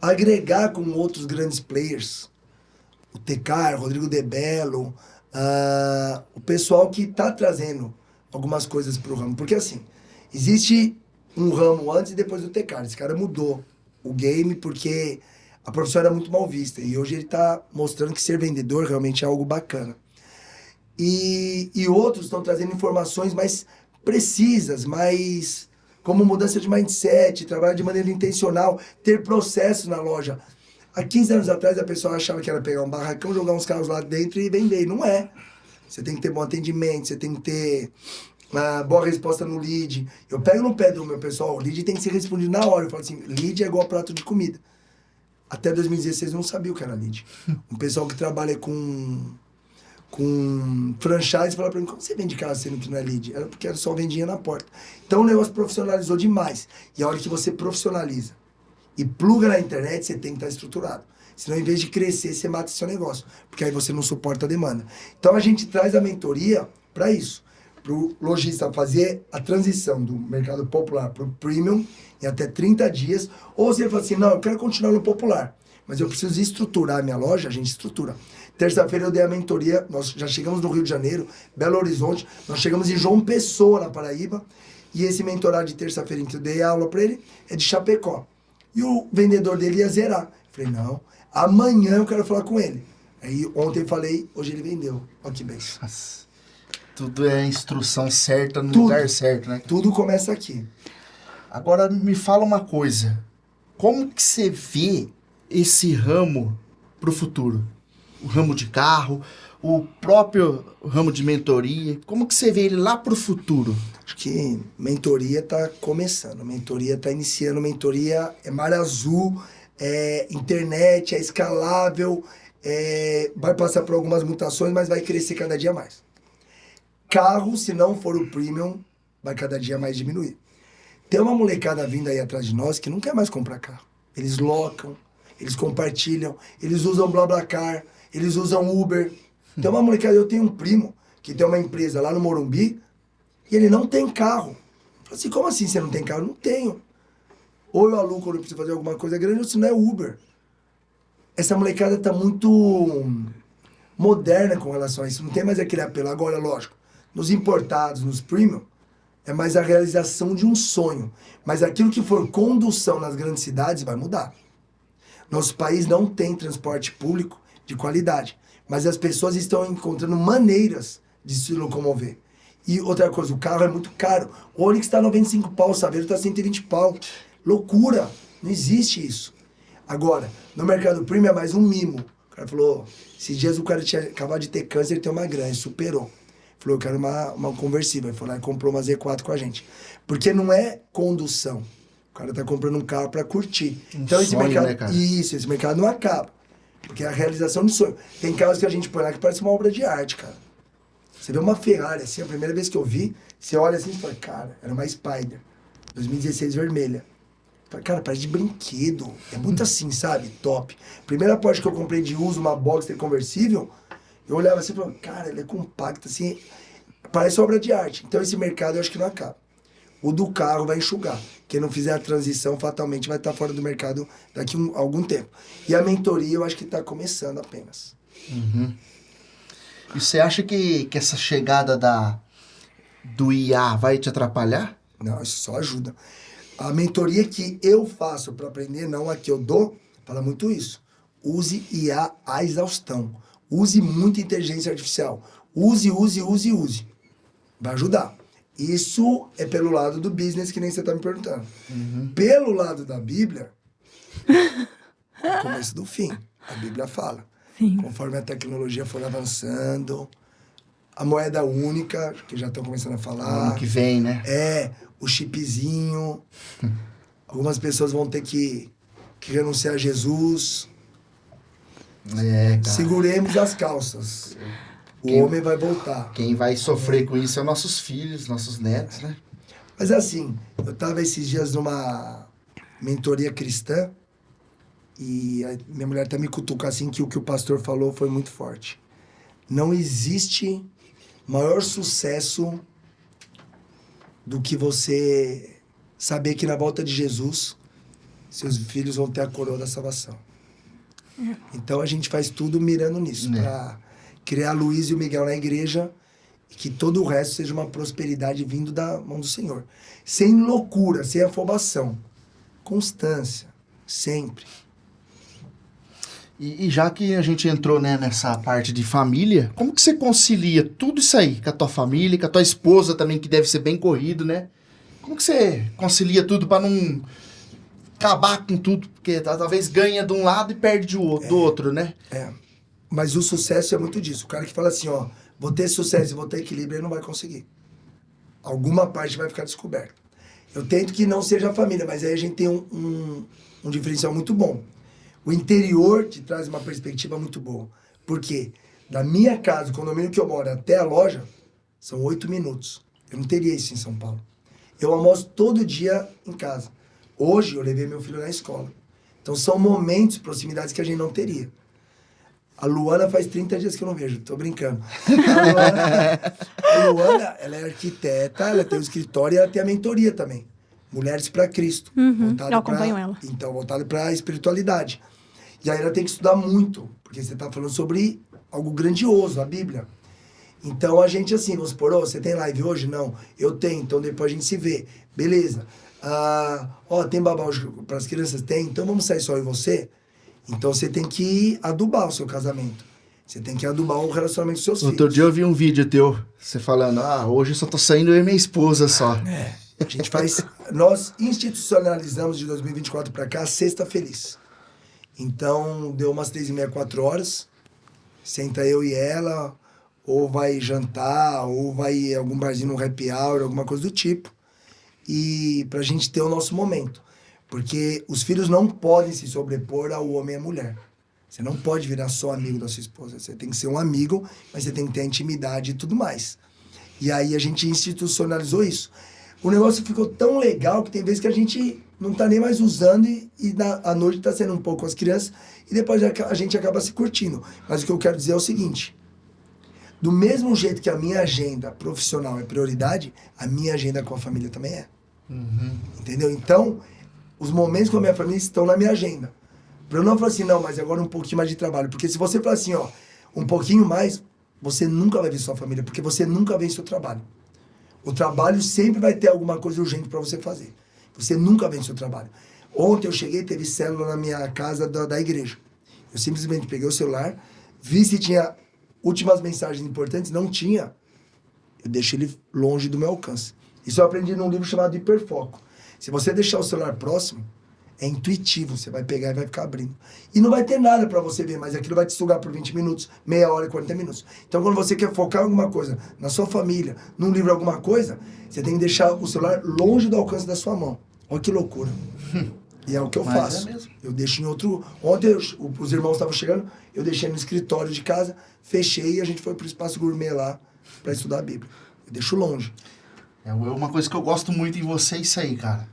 agregar com outros grandes players. O Tecar, Rodrigo Debello, o pessoal que tá trazendo algumas coisas pro ramo. Porque assim, existe um ramo antes e depois do Tecar. Esse cara mudou o game porque a profissão era muito mal vista. E hoje ele tá mostrando que ser vendedor realmente é algo bacana. E outros estão trazendo informações mais precisas, mais como mudança de mindset, trabalhar de maneira intencional, ter processos na loja. Há 15 anos atrás a pessoa achava que era pegar um barracão, jogar uns carros lá dentro e vender. Não é. Você tem que ter bom atendimento, você tem que ter boa resposta no lead. Eu pego no pé do meu pessoal, o lead tem que ser respondido na hora. Eu falo assim, lead é igual prato de comida. Até 2016 eu não sabia o que era lead. Um pessoal que trabalha com franchise, falava pra mim, como você vende casa sendo que não é lead? Era porque eu só vendia na porta. Então o negócio profissionalizou demais. E a hora que você profissionaliza e pluga na internet, você tem que estar estruturado. Senão, em vez de crescer, você mata seu negócio. Porque aí você não suporta a demanda. Então a gente traz a mentoria para isso. Para o lojista fazer a transição do mercado popular para o premium em até 30 dias. Ou se ele fala assim, não, eu quero continuar no popular, mas eu preciso estruturar a minha loja, a gente estrutura. Terça-feira eu dei a mentoria, nós já chegamos no Rio de Janeiro, Belo Horizonte, nós chegamos em João Pessoa, na Paraíba, e esse mentorado de terça-feira em que eu dei a aula para ele é de Chapecó. E o vendedor dele ia zerar. Eu falei, não, amanhã eu quero falar com ele. Aí ontem eu falei, hoje ele vendeu. Olha que beijo. Tudo é a instrução certa no Tudo. lugar certo, né? Tudo começa aqui. Agora me fala uma coisa. Como que você vê esse ramo pro futuro? O ramo de carro, o próprio ramo de mentoria. Como que você vê ele lá pro futuro? Acho que mentoria tá começando, mentoria tá iniciando, mentoria é mar azul, é internet, é escalável, vai passar por algumas mutações, mas vai crescer cada dia mais. Carro, se não for o premium, vai cada dia mais diminuir. Tem uma molecada vindo aí atrás de nós que não quer mais comprar carro. Eles locam, eles compartilham, eles usam BlaBlaCar, eles usam Uber. Tem uma molecada, eu tenho um primo que tem uma empresa lá no Morumbi e ele não tem carro. Eu falei assim, como assim você não tem carro? Não tenho. Ou eu alugo quando eu preciso fazer alguma coisa grande, ou se não é Uber. Essa molecada tá muito moderna com relação a isso. Não tem mais aquele apelo. Agora, lógico, nos importados, nos premium, é mais a realização de um sonho. Mas aquilo que for condução nas grandes cidades vai mudar. Nosso país não tem transporte público de qualidade. Mas as pessoas estão encontrando maneiras de se locomover. E outra coisa, o carro é muito caro. O Onix tá 95 pau, o Saveiro tá 120 pau. Loucura. Não existe isso. Agora, no mercado premium é mais um mimo. O cara falou, esses dias o cara tinha acabado de ter câncer e tem uma grana, superou. Falou, eu quero uma conversível. Ele foi lá e comprou uma Z4 com a gente. Porque não é condução. O cara tá comprando um carro pra curtir. Então esse sonho, mercado... né, cara? Isso, esse mercado não acaba. Porque é a realização do sonho. Tem carros que a gente põe lá que parece uma obra de arte, cara. Você vê uma Ferrari, assim, a primeira vez que eu vi, você olha assim e fala, cara, era uma Spider, 2016 vermelha. Fala, cara, parece de brinquedo. É muito assim, sabe? Top. Primeira Porsche que eu comprei de uso, uma Boxster conversível, eu olhava assim e falava, cara, ela é compacta, assim, parece obra de arte. Então esse mercado eu acho que não acaba. O do carro vai enxugar. Quem não fizer a transição, fatalmente vai estar fora do mercado daqui a algum tempo. E a mentoria eu acho que está começando apenas. E você acha que essa chegada do IA vai te atrapalhar? Não, isso só ajuda. A mentoria que eu faço para aprender, não a que eu dou, fala muito isso. Use IA à exaustão. Use muita inteligência artificial. Use. Vai ajudar. Isso é pelo lado do business, que nem você tá me perguntando. Pelo lado da Bíblia, é o começo do fim. A Bíblia fala. Sim. Conforme a tecnologia for avançando, a moeda única, que já estão começando a falar. Ano que vem, né? O chipzinho. Algumas pessoas vão ter que renunciar a Jesus. Cara. Seguremos as calças. O homem vai voltar. Quem vai sofrer com isso é nossos filhos, nossos netos, né? Mas assim, eu tava esses dias numa mentoria cristã e a minha mulher até me cutucou assim que o pastor falou foi muito forte. Não existe maior sucesso do que você saber que na volta de Jesus seus filhos vão ter a coroa da salvação. Então a gente faz tudo mirando nisso, para criar a Luiz e o Miguel na igreja e que todo o resto seja uma prosperidade vindo da mão do Senhor. Sem loucura, sem afobação. Constância, sempre. E já que a gente entrou, né, nessa parte de família, como que você concilia tudo isso aí com a tua família, com a tua esposa também, que deve ser bem corrido, né? Como que você concilia tudo para não acabar com tudo? Porque talvez ganha de um lado e perde do outro, né? Mas o sucesso é muito disso. O cara que fala assim, ó, vou ter sucesso e vou ter equilíbrio, ele não vai conseguir. Alguma parte vai ficar descoberta. Eu tento que não seja a família, mas aí a gente tem um diferencial muito bom. O interior te traz uma perspectiva muito boa. Por quê? Da minha casa, o condomínio que eu moro, até a loja, são 8 minutos. Eu não teria isso em São Paulo. Eu almoço todo dia em casa. Hoje eu levei meu filho na escola. Então são momentos, proximidades que a gente não teria. A Luana faz 30 dias que eu não vejo, tô brincando. A Luana, ela é arquiteta, ela tem o escritório e ela tem a mentoria também. Mulheres para Cristo. Eu acompanho ela. Então, voltado para a espiritualidade. E aí ela tem que estudar muito, porque você tá falando sobre algo grandioso, a Bíblia. Então a gente assim, vamos supor, você tem live hoje? Não. Eu tenho, então depois a gente se vê. Beleza. Tem babá hoje para as crianças? Tem. Então vamos sair só eu e você? Então você tem que adubar o seu casamento. Você tem que adubar o relacionamento dos seus filhos. Outro dia eu vi um vídeo teu, você falando, hoje eu só tô saindo eu e minha esposa só. A gente faz... Nós institucionalizamos de 2024 para cá a Sexta Feliz. Então, deu umas 3h30, 4 horas. Senta eu e ela, ou vai jantar, ou vai em algum barzinho, no happy hour, alguma coisa do tipo. E pra gente ter o nosso momento. Porque os filhos não podem se sobrepor ao homem e à mulher. Você não pode virar só amigo da sua esposa. Você tem que ser um amigo, mas você tem que ter a intimidade e tudo mais. E aí a gente institucionalizou isso. O negócio ficou tão legal que tem vezes que a gente não tá nem mais usando à noite tá sendo um pouco com as crianças e depois a gente acaba se curtindo. Mas o que eu quero dizer é o seguinte: do mesmo jeito que a minha agenda profissional é prioridade, a minha agenda com a família também é. Entendeu? Então, os momentos com a minha família estão na minha agenda. Pra eu não falar assim, não, mas agora um pouquinho mais de trabalho. Porque se você falar assim, um pouquinho mais, você nunca vai ver sua família, porque você nunca vê seu trabalho. O trabalho sempre vai ter alguma coisa urgente para você fazer. Você nunca vê seu trabalho. Ontem eu cheguei, teve célula na minha casa da igreja. Eu simplesmente peguei o celular, vi se tinha últimas mensagens importantes, não tinha. Eu deixo ele longe do meu alcance. Isso eu aprendi num livro chamado Hiperfoco. Se você deixar o celular próximo, É intuitivo, você vai pegar e vai ficar abrindo. E não vai ter nada pra você ver, mas aquilo vai te sugar por 20 minutos, meia hora e 40 minutos. Então, quando você quer focar em alguma coisa, na sua família, num livro, alguma coisa, você tem que deixar o celular longe do alcance da sua mão. Olha que loucura. E é o que eu faço. É mesmo. Eu deixo em outro... Ontem os irmãos estavam chegando, eu deixei no escritório de casa, fechei e a gente foi pro espaço gourmet lá pra estudar a Bíblia. Eu deixo longe. É uma coisa que eu gosto muito em você, é isso aí, cara.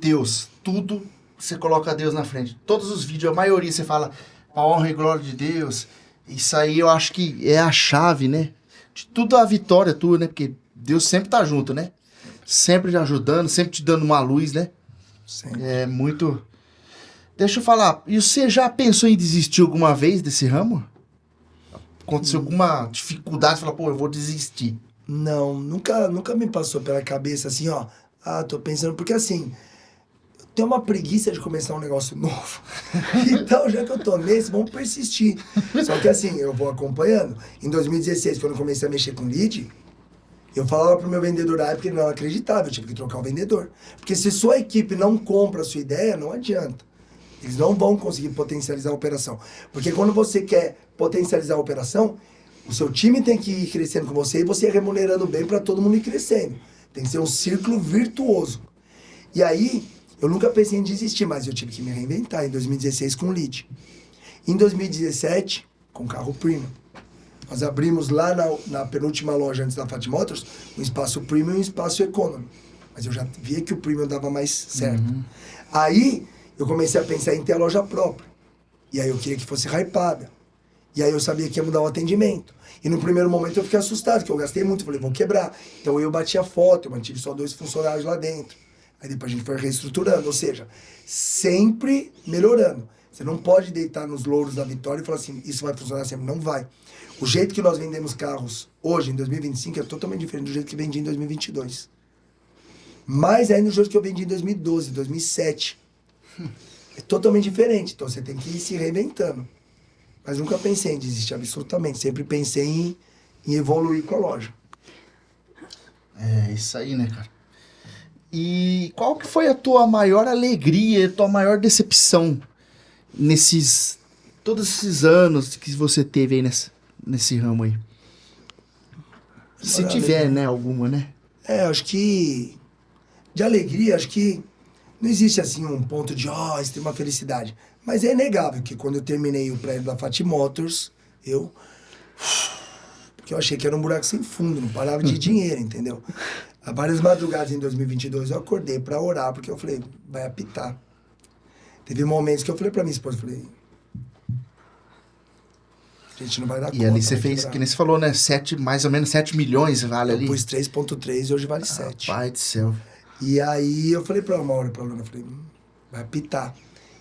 Deus, tudo você coloca Deus na frente. Todos os vídeos, a maioria você fala pra honra e glória de Deus. Isso aí eu acho que é a chave, né? De tudo a vitória tua, né? Porque Deus sempre tá junto, né? Sempre te ajudando, sempre te dando uma luz, né? Sempre. É muito... Deixa eu falar, e você já pensou em desistir alguma vez desse ramo? Aconteceu alguma dificuldade, você fala, pô, eu vou desistir. Não, nunca me passou pela cabeça assim, ó. Ah, tô pensando, porque assim, eu tenho uma preguiça de começar um negócio novo. Então, já que eu tô nesse, vamos persistir. Só que assim, eu vou acompanhando. Em 2016, quando eu comecei a mexer com lead, eu falava pro meu vendedor da época, ele não acreditava, eu tive que trocar o vendedor. Porque se sua equipe não compra a sua ideia, não adianta. Eles não vão conseguir potencializar a operação. Porque quando você quer potencializar a operação, o seu time tem que ir crescendo com você e você remunerando bem para todo mundo ir crescendo. Tem que ser um círculo virtuoso. E aí, eu nunca pensei em desistir, mas eu tive que me reinventar em 2016 com o lead. Em 2017, com carro premium. Nós abrimos lá na penúltima loja antes da Fat Motors, um espaço premium e um espaço economy. Mas eu já via que o premium dava mais certo. Aí, eu comecei a pensar em ter a loja própria. E aí eu queria que fosse hypada. E aí eu sabia que ia mudar o atendimento. E no primeiro momento eu fiquei assustado, porque eu gastei muito. Falei, vou quebrar. Então eu bati a foto, eu mantive só 2 funcionários lá dentro. Aí depois a gente foi reestruturando. Ou seja, sempre melhorando. Você não pode deitar nos louros da vitória e falar assim, isso vai funcionar sempre. Não vai. O jeito que nós vendemos carros hoje, em 2025, é totalmente diferente do jeito que vendi em 2022. Mais ainda do jeito que eu vendi em 2012, 2007. É totalmente diferente. Então você tem que ir se reinventando. Mas nunca pensei em desistir, absolutamente. Sempre pensei em evoluir com a loja. É isso aí, né, cara? E qual que foi a tua maior alegria, a tua maior decepção todos esses anos que você teve aí nesse ramo aí? Se tiver, né, alguma, né? Acho que de alegria, acho que não existe assim um ponto de extrema felicidade. Mas é inegável que quando eu terminei o prédio da Fat Motors, porque eu achei que era um buraco sem fundo, não parava de dinheiro, entendeu? Há várias madrugadas em 2022 eu acordei pra orar, porque eu falei, vai apitar. Teve momentos que eu falei pra minha esposa, falei, a gente não vai dar conta. E ali você fez, que nem você falou, né, mais ou menos 7 milhões vale ali. Eu pus 3,3 e hoje vale 7. Pai do céu. E aí eu falei pra uma hora pra Luna, eu falei, vai apitar.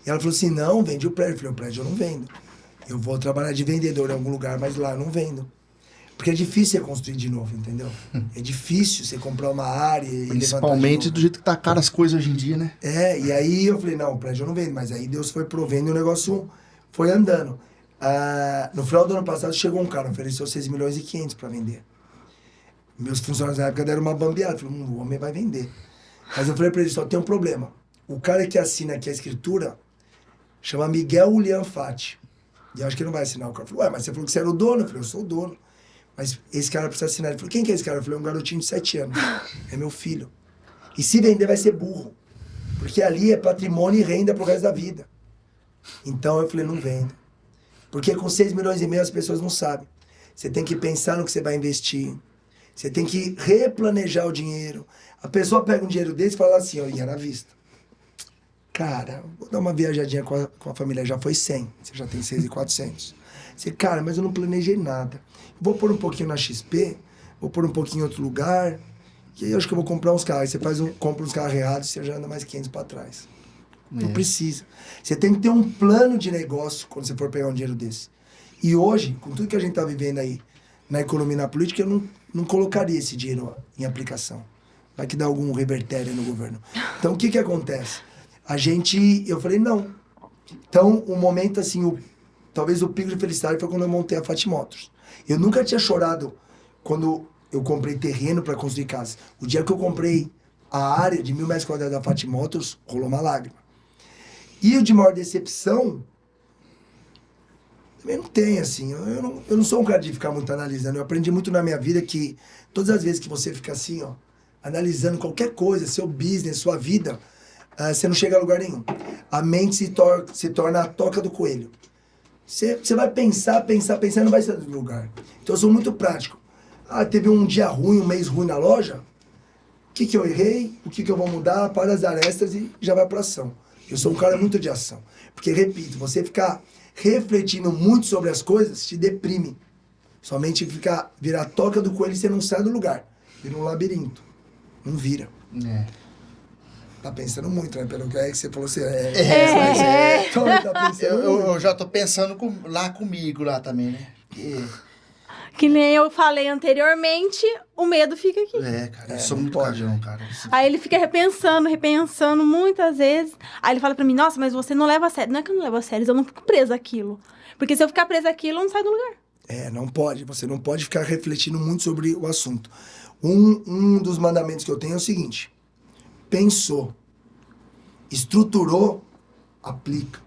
E ela falou assim, não, vende o prédio. Eu falei, o prédio eu não vendo. Eu vou trabalhar de vendedor em algum lugar, mas lá eu não vendo. Porque é difícil você construir de novo, entendeu? É difícil você comprar uma área e principalmente do jeito que tá caro as coisas hoje em dia, né? E aí eu falei, não, o prédio eu não vendo. Mas aí Deus foi provendo e o negócio foi andando. No final do ano passado chegou um cara, ofereceu 6 milhões e 500 pra vender. Meus funcionários na época deram uma bambeada. Falaram, o homem vai vender. Mas eu falei pra ele, só tem um problema. O cara que assina aqui a escritura chama Miguel Ulian Fati. E eu acho que ele não vai assinar. O cara falou, mas você falou que você era o dono. Eu falei, eu sou o dono. Mas esse cara precisa assinar. Ele falou, quem que é esse cara? Eu falei, é um garotinho de 7 anos. É meu filho. E se vender vai ser burro. Porque ali é patrimônio e renda pro resto da vida. Então eu falei, não vendo. Porque com 6 milhões e meio as pessoas não sabem. Você tem que pensar no que você vai investir. Você tem que replanejar o dinheiro. A pessoa pega um dinheiro desse e fala assim, olha, à vista. Cara, vou dar uma viajadinha com a família, já foi 100. Você já tem 6.400. Você, cara, mas eu não planejei nada. Vou pôr um pouquinho na XP, vou pôr um pouquinho em outro lugar, e aí eu acho que eu vou comprar uns carros. Aí você compra uns carros errados e você já anda mais 500 para trás. Não precisa. Você tem que ter um plano de negócio quando você for pegar um dinheiro desse. E hoje, com tudo que a gente tá vivendo aí, na economia e na política, eu não colocaria esse dinheiro em aplicação. Vai que dá algum revertério no governo. Então, o que acontece? Eu falei, não. Então, o momento, assim, talvez o pico de felicidade foi quando eu montei a Fat Motors. Eu nunca tinha chorado quando eu comprei terreno para construir casa. O dia que eu comprei a área de 1.000 metros quadrados da Fat Motors, rolou uma lágrima. E o de maior decepção, também não tem, assim. Eu não sou um cara de ficar muito analisando. Eu aprendi muito na minha vida que todas as vezes que você fica assim, ó, analisando qualquer coisa, seu business, sua vida, você não chega a lugar nenhum. A mente se torna a toca do coelho. Você vai pensar e não vai sair do lugar. Então eu sou muito prático. Teve um dia ruim, um mês ruim na loja. O que eu errei? O que eu vou mudar? Para as arestas e já vai para ação. Eu sou um cara muito de ação. Porque, repito, você ficar refletindo muito sobre as coisas te deprime. Somente virar a toca do coelho e você não sai do lugar. Vira um labirinto. Não vira. Tá pensando muito, né? Pelo que você falou, você tá pensando Eu já tô pensando lá comigo lá também, né? Que nem eu falei anteriormente, o medo fica aqui. Cara, eu sou muito cagão, cara. Aí ele fica repensando muitas vezes. Aí ele fala pra mim, nossa, mas você não leva a sério. Não é que eu não levo a sério, eu não fico presa àquilo. Porque se eu ficar presa àquilo, eu não saio do lugar. Não pode. Você não pode ficar refletindo muito sobre o assunto. Um dos mandamentos que eu tenho é o seguinte. Pensou, estruturou, aplica.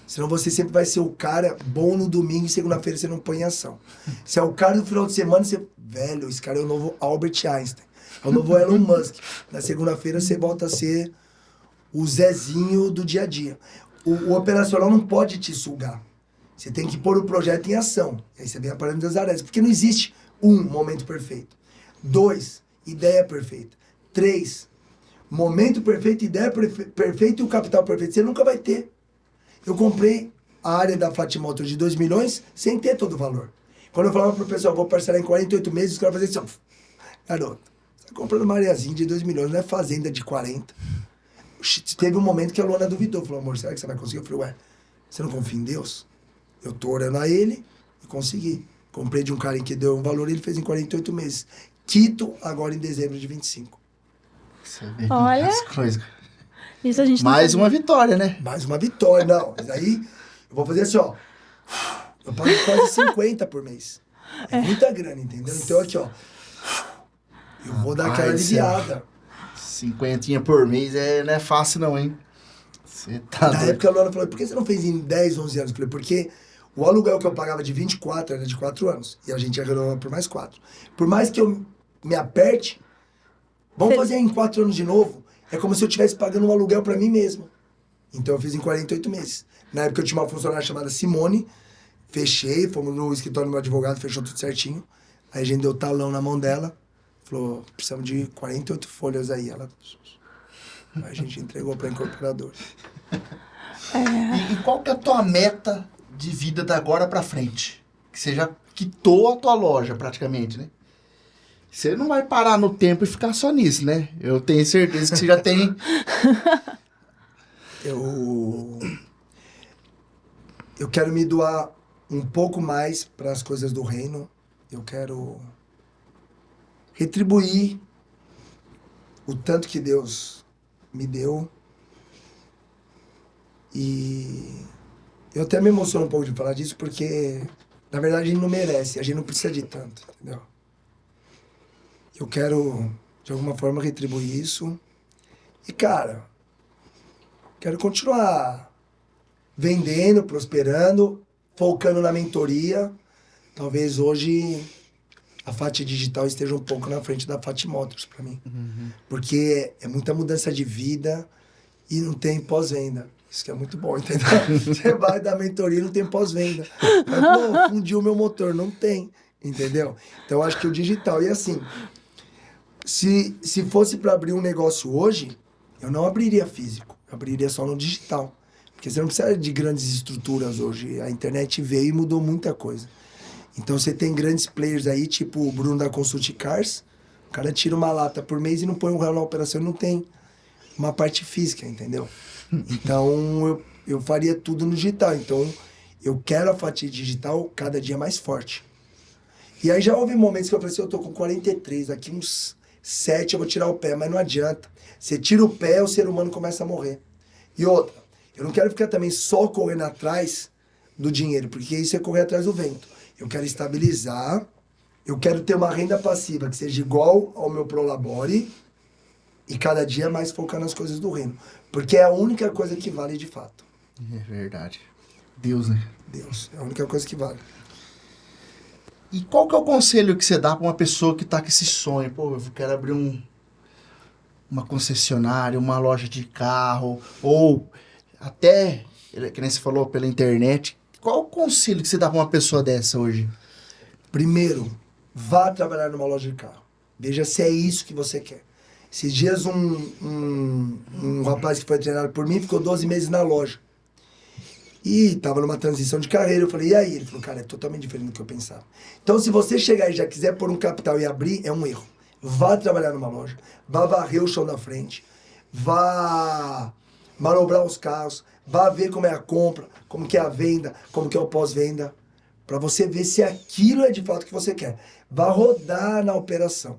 Senão você sempre vai ser o cara bom no domingo e segunda-feira você não põe em ação. Se é o cara do final de semana, você... Velho, esse cara é o novo Albert Einstein. É o novo Elon Musk. Na segunda-feira você volta a ser o Zezinho do dia a dia. O operacional não pode te sugar. Você tem que pôr o projeto em ação. Aí você vem a parâmetro das arestas. Porque não existe momento perfeito. 2, ideia perfeita. 3, momento perfeito, ideia perfeita e o capital perfeito. Você nunca vai ter. Eu comprei a área da Fatimoto de 2 milhões sem ter todo o valor. Quando eu falava pro pessoal, vou parcelar em 48 meses, os caras faziam assim, garoto, você tá comprando uma areazinha de 2 milhões, não é fazenda de 40. Teve um momento que a Luana duvidou, falou, amor, será que você vai conseguir? Eu falei, ué, você não confia em Deus? Eu tô orando a ele e consegui. Comprei de um cara que deu um valor e ele fez em 48 meses. Quito agora em dezembro de 25. Você vê Olha. as coisas. Isso a gente Mais uma vitória, né? Mais uma vitória, não. Mas aí eu vou fazer assim, ó. Eu pago quase 50 por mês. É muita grana, entendeu? Então aqui, ó. Eu vou dar aquela aliviada. 50 por mês não é fácil não, hein? Você tá Na doido. época a Luana falou, por que você não fez em 10, 11 anos? Eu falei, porque o aluguel que eu pagava de 24 era de 4 anos. E a gente ia renovar por mais 4. Por mais que eu me aperte, vamos fazer em 4 anos de novo. É como se eu estivesse pagando um aluguel pra mim mesmo. Então eu fiz em 48 meses. Na época eu tinha uma funcionária chamada Simone. Fechei, fomos no escritório do meu advogado, fechou tudo certinho. Aí a gente deu talão na mão dela. Falou, precisamos de 48 folhas aí. Ela... Aí a gente entregou pra incorporadora. E qual que é a tua meta de vida da agora pra frente? Que você já quitou a tua loja praticamente, né? Você não vai parar no tempo e ficar só nisso, né? Eu tenho certeza que você já tem... Eu quero me doar um pouco mais para as coisas do reino. Eu quero retribuir o tanto que Deus me deu. E eu até me emociono um pouco de falar disso, porque, na verdade, a gente não merece. A gente não precisa de tanto, entendeu? Eu quero, de alguma forma, retribuir isso. E, cara, quero continuar vendendo, prosperando, focando na mentoria. Talvez hoje a Fati Digital esteja um pouco na frente da Fati Motors para mim. Porque é muita mudança de vida e não tem pós-venda. Isso que é muito bom, entendeu? Você vai dar mentoria e não tem pós-venda. Pô, fundiu o meu motor. Não tem, entendeu? Então, acho que o digital... E assim, se fosse para abrir um negócio hoje, eu não abriria físico. Eu abriria só no digital. Porque você não precisa de grandes estruturas hoje. A internet veio e mudou muita coisa. Então, você tem grandes players aí, tipo o Bruno da Consult Cars. O cara tira uma lata por mês e não põe um real na operação e não tem uma parte física, entendeu? Então, eu faria tudo no digital. Então, eu quero a fatia digital cada dia mais forte. E aí já houve momentos que eu falei assim, eu tô com 43, daqui uns 7 eu vou tirar o pé, mas não adianta. Você tira o pé, o ser humano começa a morrer. E outra, eu não quero ficar também só correndo atrás do dinheiro, porque isso é correr atrás do vento. Eu quero estabilizar, eu quero ter uma renda passiva que seja igual ao meu Prolabore e cada dia mais focar nas coisas do reino. Porque é a única coisa que vale de fato. É verdade. Deus, né? Deus, é a única coisa que vale. E qual que é o conselho que você dá pra uma pessoa que tá com esse sonho? Pô, eu quero abrir uma concessionária, uma loja de carro, ou até, que nem você falou, pela internet. Qual o conselho que você dá pra uma pessoa dessa hoje? Primeiro, vá trabalhar numa loja de carro. Veja se é isso que você quer. Esses dias um rapaz que foi treinado por mim ficou 12 meses na loja. E tava numa transição de carreira. Eu falei, e aí? Ele falou, cara, é totalmente diferente do que eu pensava. Então, se você chegar e já quiser pôr um capital e abrir, é um erro. Vá trabalhar numa loja. Vá varrer o chão da frente. Vá manobrar os carros. Vá ver como é a compra, como que é a venda, como que é o pós-venda. Para você ver se aquilo é de fato o que você quer. Vá rodar na operação.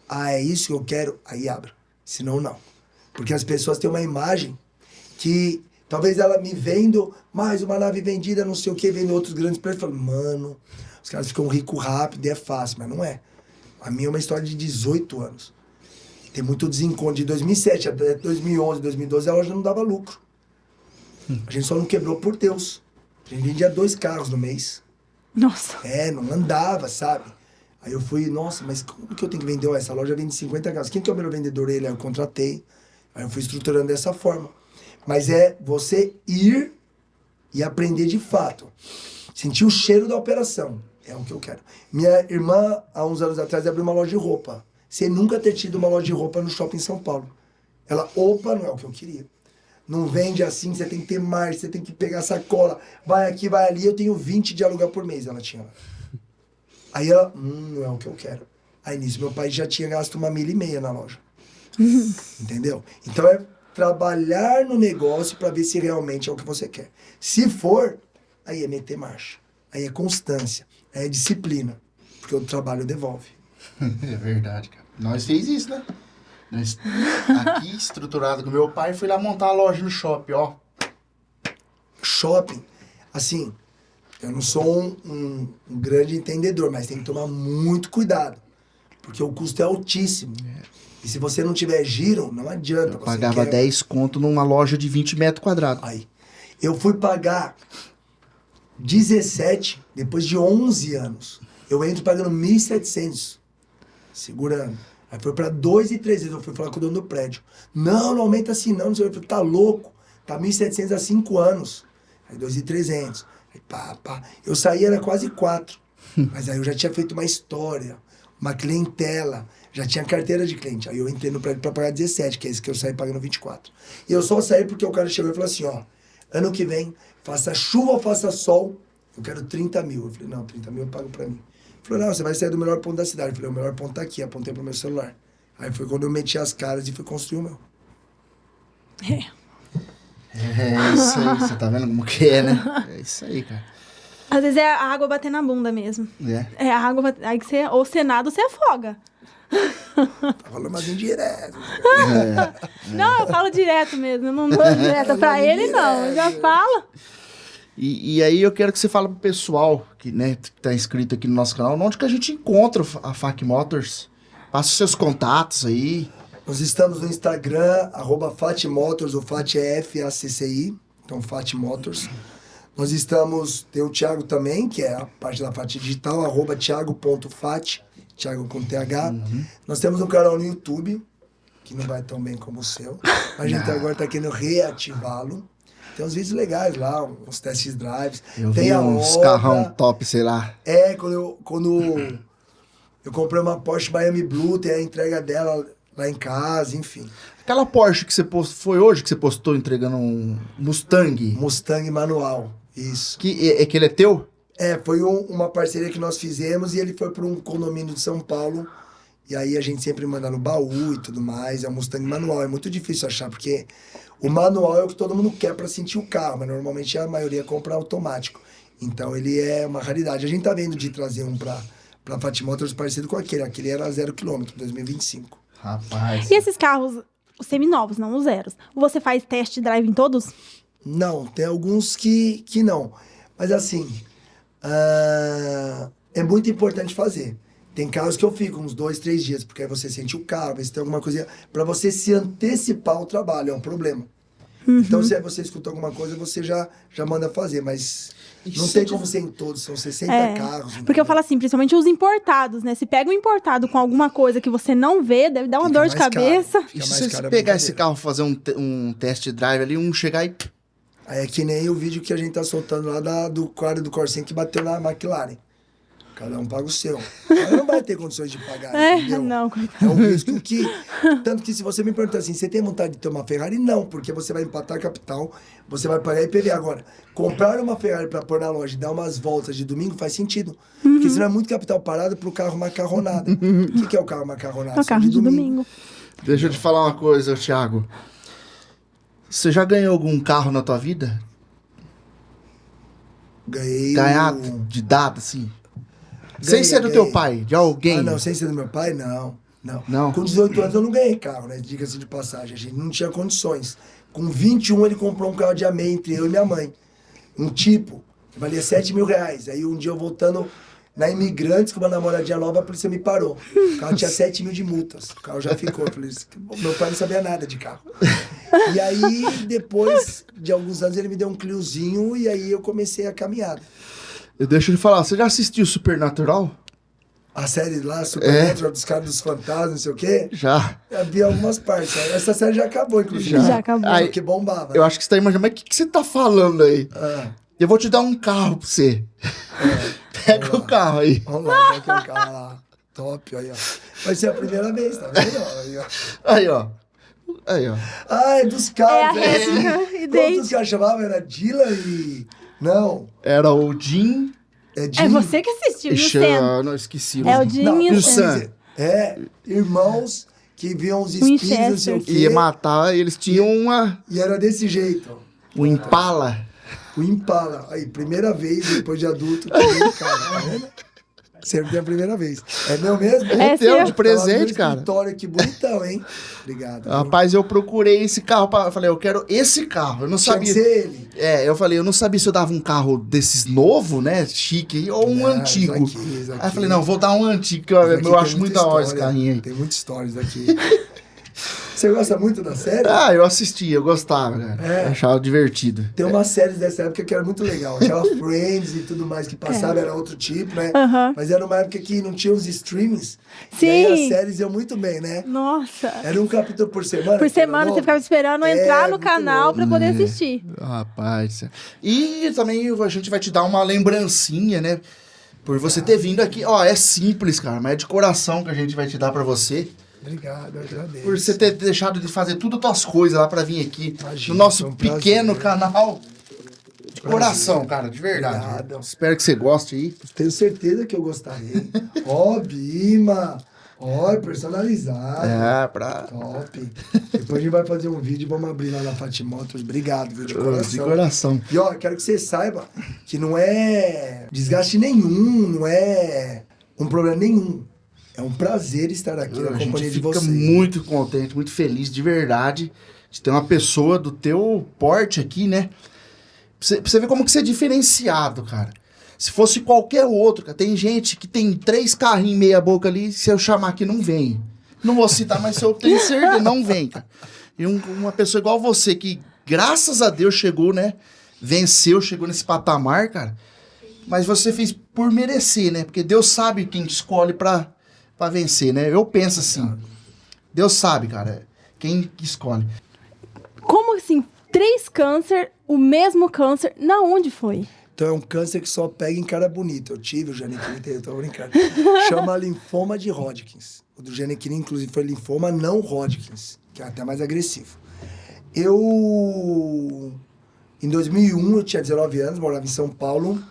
Ah, é isso que eu quero? Aí abra. Senão, não. Porque as pessoas têm uma imagem que talvez ela me vendo mais uma nave vendida, não sei o que, vendo outros grandes preços. Eu falo, mano, os caras ficam ricos rápido e é fácil, mas não é. A minha é uma história de 18 anos. Tem muito desencontro. De 2007 até 2011, 2012, a loja não dava lucro. A gente só não quebrou por Deus. A gente vendia 2 carros no mês. Nossa. É, não andava, sabe? Aí eu fui, nossa, mas como que eu tenho que vender? Ó, essa loja vende 50 carros. Quem que é o melhor vendedor? Ele, aí eu contratei. Aí eu fui estruturando dessa forma. Mas é você ir e aprender de fato. Sentir o cheiro da operação. É o que eu quero. Minha irmã, há uns anos atrás, abriu uma loja de roupa. Sem nunca ter tido uma loja de roupa no shopping em São Paulo. Ela, opa, não é o que eu queria. Não vende assim, você tem que ter mais, você tem que pegar sacola. Vai aqui, vai ali, eu tenho 20 de aluguel por mês, ela tinha lá. Aí ela, não é o que eu quero. Aí nisso, meu pai já tinha gasto 1,5 milha na loja. Entendeu? Então é trabalhar no negócio para ver se realmente é o que você quer. Se for, aí é meter marcha. Aí é constância, aí é disciplina. Porque o trabalho devolve. É verdade, cara. Nós fez isso, né? Nós, aqui, estruturado com meu pai, fui lá montar a loja no shopping, ó. Shopping, assim, eu não sou um grande entendedor, mas tem que tomar muito cuidado. Porque o custo é altíssimo. E se você não tiver giro, não adianta. Eu pagava 10 conto numa loja de 20 metros quadrados. Aí, eu fui pagar 17 depois de 11 anos. Eu entro pagando 1.700, segurando. Aí foi pra 2.300, eu fui falar com o dono do prédio. Não aumenta assim não, eu falei, tá louco, tá 1.700 há 5 anos. Aí 2.300, aí pá. Eu saí, era quase 4. Mas aí eu já tinha feito uma história, uma clientela, já tinha carteira de cliente. Aí eu entrei no prédio pra pagar 17, que é esse que eu saí pagando 24. E eu só saí porque o cara chegou e falou assim, ó, ano que vem, faça chuva ou faça sol, eu quero 30 mil. Eu falei, não, 30 mil eu pago pra mim. Ele falou, não, você vai sair do melhor ponto da cidade. Eu falei, o melhor ponto tá aqui, apontei pro meu celular. Aí foi quando eu meti as caras e fui construir o meu. É isso aí, você tá vendo como que é, né? É isso aí, cara. Às vezes é a água bater na bunda mesmo. É. É a água bater... Aí que você... Ou você nada ou você afoga. Tá falando mais indireto. Não, eu falo direto mesmo. Eu não dou direta pra ele, não. Eu já falo. E aí eu quero que você fale pro pessoal que, né, que tá inscrito aqui no nosso canal, onde que a gente encontra a FAC Motors. Passa os seus contatos aí. Nós estamos no Instagram, @FATMotors, o FAT é FACCI, então FAT Motors. Nós estamos, tem o Thiago também, que é a parte da FAT Digital, @Thiago.fat, Thiago com TH. Nós temos um canal no YouTube, que não vai tão bem como o seu. A gente agora tá querendo reativá-lo. Tem uns vídeos legais lá, uns test drives. Eu tem vi uns carrão top, sei lá. É, quando eu comprei uma Porsche Miami Blue, tem a entrega dela lá em casa, enfim. Aquela Porsche que você postou, foi hoje que você postou entregando um Mustang? Mustang manual, isso. Que ele é teu? É, foi uma parceria que nós fizemos e ele foi para um condomínio de São Paulo. E aí a gente sempre manda no baú e tudo mais. É um Mustang manual, é muito difícil achar, porque o manual é o que todo mundo quer para sentir o carro, mas normalmente a maioria compra automático. Então ele é uma raridade. A gente tá vendo de trazer um para FAT Motors parecido com aquele. Aquele era 0 km, 2025. Rapaz. E esses carros, os seminovos, não os zeros, você faz test drive em todos? Não, tem alguns que não. Mas assim, é muito importante fazer. Tem carros que eu fico uns 2, 3 dias, porque aí você sente o carro, vê se tem alguma coisa. Pra você se antecipar ao trabalho, é um problema. Então, se você escuta alguma coisa, você já manda fazer, mas não tem como ser em todos, são 60 carros. Porque eu falo assim, principalmente os importados, né? Se pega um importado com alguma coisa que você não vê, deve dar uma dor de cabeça. E se você pegar esse carro, fazer um test drive ali, chegar e... Aí é que nem o vídeo que a gente tá soltando lá do quadro do Corsinha que bateu na McLaren. Cada um paga o seu. Aí não vai ter condições de pagar, entendeu? Não, coitado. É um risco que... Tanto que se você me perguntar assim, você tem vontade de ter uma Ferrari? Não, porque você vai empatar capital, você vai pagar IPVA. Agora, comprar uma Ferrari pra pôr na loja e dar umas voltas de domingo faz sentido. Porque senão é muito capital parado pro carro macarronada. O que é o carro macarronado? É o carro de domingo. Deixa eu te falar uma coisa, Thiago. Você já ganhou algum carro na tua vida? Ganhei... Ganhado de data, assim? Sem ser do teu pai, de alguém. Ah, não, sem ser do meu pai, não. Não? Com 18 anos eu não ganhei carro, né? Diga-se de passagem. A gente não tinha condições. Com 21 ele comprou um carro de amém entre eu e minha mãe. Um tipo, que valia 7 mil reais. Aí um dia eu voltando na Imigrantes com uma namoradinha nova, a polícia me parou. O carro tinha 7 mil de multas. O carro já ficou. Eu falei, meu pai não sabia nada de carro. E aí, depois de alguns anos, ele me deu um Cliozinho e aí eu comecei a caminhada. Deixa eu te falar, você já assistiu Supernatural? A série lá, Supernatural, dos caras dos fantasmas, não sei o quê? Já. Eu vi algumas partes. Essa série já acabou, inclusive. Já acabou. Aí, Que bombava. Eu acho que você tá imaginando, mas o que você tá falando aí? Ah, Eu vou te dar um carro pra você. Pega o carro aí. vamos lá, vai que é o cara lá. Top, aí, ó. Vai ser a primeira vez, tá vendo? Aí, ó. Aí, ó. Aí, ó. Ah, é dos caras. É a réplica, Como idêntica. os caras chamavam? Era Dylan e... Não. Era o Jim... É Jim. É você que assistiu, e o Sam. Não, esqueci. É o Jim Não, e o o Sam. Sam. É, irmãos que viam os espíritos, não sei o quê. Ia matar, eles tinham E era desse jeito. um Impala. O Impala. Aí, primeira vez, depois de adulto, que veio, cara, tá vendo? Sempre tem a primeira vez. É meu mesmo? É teu, seu. de presente, Tava no cara. escritório, que bonitão, hein? Obrigado. viu? Rapaz, eu procurei esse carro. Eu falei, eu quero esse carro. Eu não Tinha que sabia. ser ele. Eu falei, eu não sabia se eu dava um carro desses novo, né? Chique, ou um Não, antigo. isso aqui. Aí eu falei, não, vou dar um antigo, que Isso aqui eu tem acho muito muita da hora esse história. carrinho aí. Tem muitas histórias aqui. Você gosta muito da série? Ah, eu assisti, eu gostava, cara. É. Eu achava divertido. Tem umas séries dessa época que era muito legal. Aquela Friends e tudo mais que passava era outro tipo, né? Aham. Mas era uma época que não tinha os streamings. Sim. E aí as séries iam muito bem, né? Nossa. Era um capítulo por semana. Por que era semana novo. você ficava esperando entrar no muito canal louco. pra poder assistir. Rapaz. E também a gente vai te dar uma lembrancinha, né? Por você ter vindo aqui. Ó, é simples, cara, mas é de coração que a gente vai te dar pra você. Obrigado, eu agradeço. Por você ter deixado de fazer tudo as tuas coisas lá pra vir aqui Imagina, no nosso foi um prazer. pequeno canal. De coração, cara, de verdade. Obrigado. Espero que você goste aí. Tenho certeza que eu gostaria. Ó, Bima. Ó, personalizado. Pra... Top. Depois a gente vai fazer um vídeo e vamos abrir lá na Fatimotos. Obrigado, viu? De coração. De coração. E ó, quero que você saiba que não é desgaste nenhum, não é um problema nenhum. É um prazer estar aqui na A gente companhia de fica vocês. muito contente, muito feliz de verdade de ter uma pessoa do teu porte aqui, né? Pra você ver como que você é diferenciado, cara. Se fosse qualquer outro, cara, tem gente que tem 3 carrinhos meia boca ali, se eu chamar aqui não vem. Não vou citar, mas se eu tenho certeza, não vem, cara. E uma pessoa igual você que, graças a Deus, chegou, né? Venceu, chegou nesse patamar, cara. Mas você fez por merecer, né? Porque Deus sabe quem escolhe pra vencer, né? Eu penso assim. Deus sabe, cara, quem escolhe. Como assim? 3 câncer, o mesmo câncer, na onde foi? Então é um câncer que só pega em cara bonita. Eu tive o Janequine, eu tô brincando. Chama linfoma de Hodgkins. O do Janequine, inclusive, foi linfoma não Hodgkins, que é até mais agressivo. Em 2001, eu tinha 19 anos, morava em São Paulo.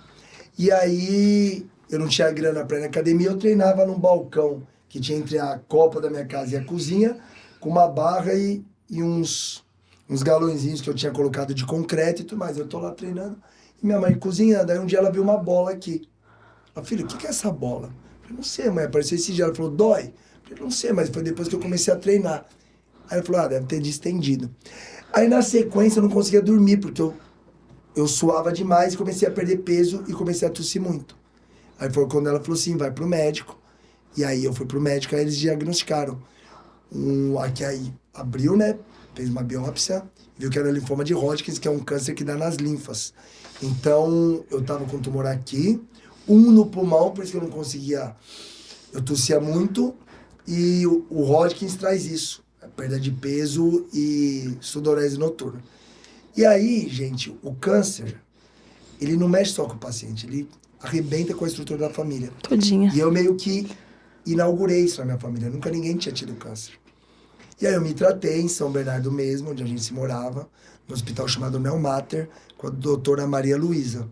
E aí, eu não tinha grana pra ir na academia, eu treinava num balcão que tinha entre a copa da minha casa e a cozinha, com uma barra e uns galõezinhos que eu tinha colocado de concreto e tudo mais. Eu tô lá treinando e minha mãe cozinhando. Aí um dia ela viu uma bola aqui. Ela, filho, o que é essa bola? Eu falei, não sei, mãe. Apareceu esse dia. Ela falou, dói? Eu falei, não sei, mas foi depois que eu comecei a treinar. Aí ela falou, deve ter distendido. Aí na sequência eu não conseguia dormir, porque eu suava demais, comecei a perder peso e comecei a tossir muito. Aí foi quando ela falou assim, vai pro médico. E aí eu fui pro médico, aí eles diagnosticaram. Aqui aí abriu, né? fez uma biópsia, viu que era linfoma de Hodgkin, que é um câncer que dá nas linfas. Então, eu tava com tumor aqui, no pulmão, por isso que eu não conseguia... Eu tossia muito, e o Hodgkin traz isso, a perda de peso e sudorese noturna. E aí, gente, o câncer, ele não mexe só com o paciente, ele arrebenta com a estrutura da família. Todinha. E eu meio que inaugurei isso na minha família, nunca ninguém tinha tido câncer. E aí eu me tratei em São Bernardo mesmo, onde a gente se morava, no hospital chamado Neomater, com a doutora Maria Luísa.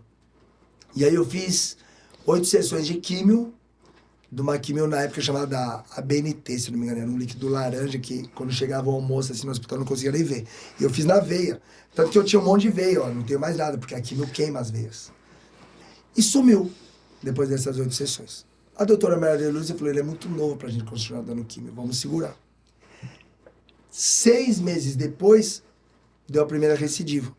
E aí eu fiz 8 sessões de químio, de uma químio na época chamada ABNT, se não me engano, era um líquido laranja que quando chegava o almoço assim no hospital eu não conseguia nem ver. E eu fiz na veia, tanto que eu tinha um monte de veia, ó, não tenho mais nada, porque a químio queima as veias. E sumiu, depois dessas 8 sessões. A doutora Maria Luísa falou, ele é muito novo pra gente continuar dando químio, vamos segurar. 6 meses depois, deu a primeira recidiva.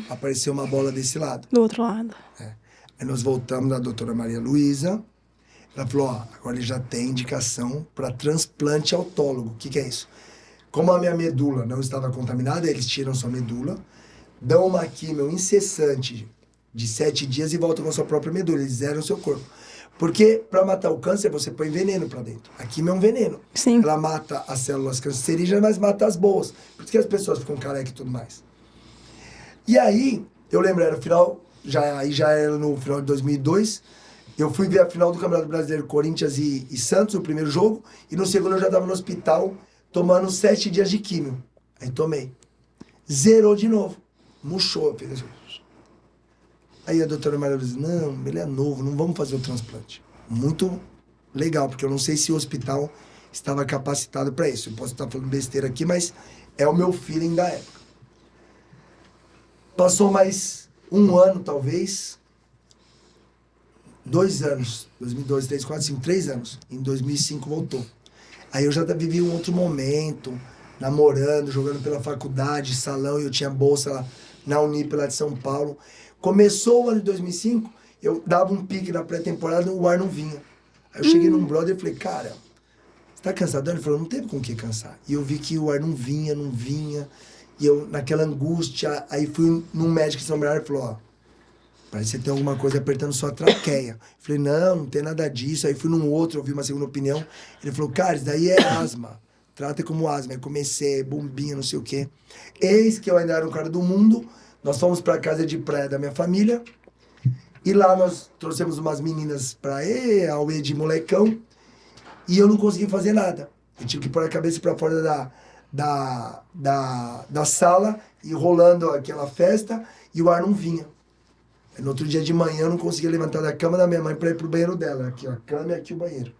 Apareceu uma bola desse lado. Do outro lado. Aí nós voltamos da doutora Maria Luísa. Ela falou, ó, agora ele já tem indicação para transplante autólogo. O que é isso? Como a minha medula não estava contaminada, eles tiram sua medula, dão uma químio incessante de 7 dias e voltam com a sua própria medula. Eles zeram o seu corpo. Porque para matar o câncer, você põe veneno para dentro. A químio é um veneno. Sim. Ela mata as células cancerígenas, mas mata as boas. Por isso que as pessoas ficam carecas e tudo mais. E aí, eu lembro, era o final, já era no final de 2002, eu fui ver a final do Campeonato Brasileiro, Corinthians e Santos, o primeiro jogo, e no segundo eu já estava no hospital, tomando 7 dias de químio. Aí tomei. Zerou de novo. Murchou, fez assim. Aí a doutora Maria disse, não, ele é novo, não vamos fazer o transplante. Muito legal, porque eu não sei se o hospital estava capacitado para isso. Eu posso estar falando besteira aqui, mas é o meu feeling da época. Passou mais 1 ano, talvez, 2 anos, 2002, 2003, 2004, 2005, 3 anos. Em 2005 voltou. Aí eu já vivi um outro momento, namorando, jogando pela faculdade, salão, e eu tinha bolsa lá na Unip, lá de São Paulo. Começou o ano de 2005, eu dava um pique na pré-temporada e o ar não vinha. Aí eu cheguei num brother e falei, cara, você tá cansadão? Ele falou, não teve com o que cansar. E eu vi que o ar não vinha. E eu, naquela angústia, aí fui num médico em São Bernardo e falou, ó, parece que você tem alguma coisa apertando sua traqueia. Eu falei, não tem nada disso. Aí fui num outro, ouvi uma segunda opinião. Ele falou, cara, isso daí é asma. Trata como asma. Aí comecei, bombinha, não sei o quê. Eis que eu ainda era um cara do mundo. Nós fomos pra casa de praia da minha família. E lá nós trouxemos umas meninas pra Aue de molecão. E eu não consegui fazer nada. Eu tive que pôr a cabeça pra fora da sala e rolando aquela festa. E o ar não vinha. No outro dia de manhã eu não conseguia levantar da cama da minha mãe pra ir pro banheiro dela. Aqui, ó, a cama e aqui o banheiro.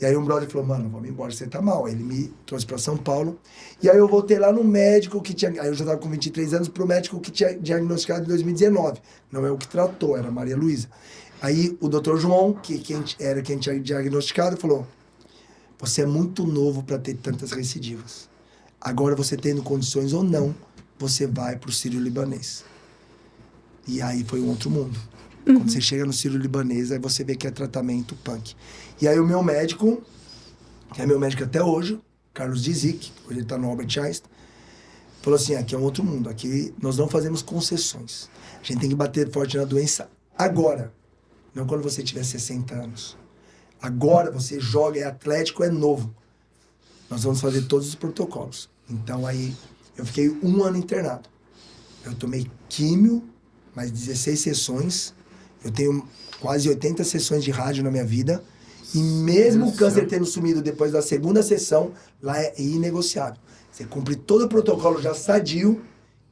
E aí um brother falou, mano, vamos embora, você tá mal. Aí ele me trouxe pra São Paulo. E aí eu voltei lá no médico que tinha... Aí eu já tava com 23 anos, pro médico que tinha diagnosticado em 2019. Não é o que tratou, era a Maria Luísa. Aí o doutor João, quem tinha diagnosticado, falou, você é muito novo pra ter tantas recidivas. Agora você tendo condições ou não, você vai pro Sírio-Libanês. E aí foi um outro mundo. Quando você chega no Sírio-Libanês, aí você vê que é tratamento punk. E aí o meu médico, que é meu médico até hoje, Carlos Dizik, hoje ele tá no Albert Einstein, falou assim, aqui é um outro mundo, aqui nós não fazemos concessões. A gente tem que bater forte na doença agora, não quando você tiver 60 anos. Agora você joga, é atlético, é novo. Nós vamos fazer todos os protocolos. Então aí eu fiquei 1 ano internado. Eu tomei químio, mais 16 sessões. Eu tenho quase 80 sessões de rádio na minha vida. E mesmo o câncer tendo sumido depois da 2ª sessão, lá é inegociável. Você cumpre todo o protocolo já sadio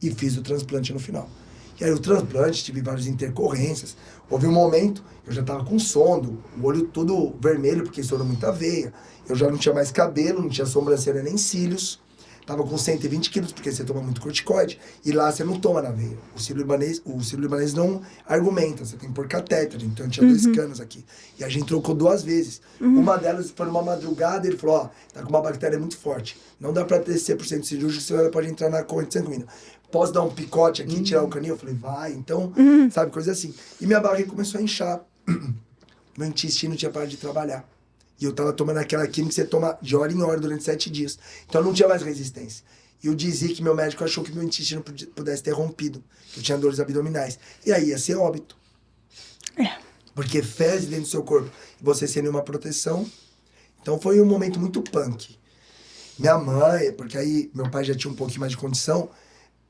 e fiz o transplante no final. E aí o transplante, tive várias intercorrências. Houve um momento, eu já estava com sono, o olho todo vermelho, porque estourou muita veia. Eu já não tinha mais cabelo, não tinha sobrancelha nem cílios. Tava com 120 quilos, porque você toma muito corticoide. E lá você não toma na veia. O Sírio-Libanês não argumenta, você tem que pôr catéter. Então eu tinha 2 canos aqui. E a gente trocou 2 vezes. Uma delas foi numa madrugada, ele falou, ó, tá com uma bactéria muito forte. Não dá pra ter 100% cirúrgico, senão ela pode entrar na corrente sanguínea. Posso dar um picote aqui, tirar o caninho? Eu falei, vai. Então, sabe, coisa assim. E minha barriga começou a inchar. Meu intestino tinha parado de trabalhar. E eu tava tomando aquela química que você toma de hora em hora durante 7 dias. Então eu não tinha mais resistência. E eu dizia que meu médico achou que meu intestino pudesse ter rompido. Que eu tinha dores abdominais. E aí ia ser óbito. Porque fezes dentro do seu corpo. E você sem nenhuma proteção. Então foi um momento muito punk. Minha mãe, porque aí meu pai já tinha um pouquinho mais de condição.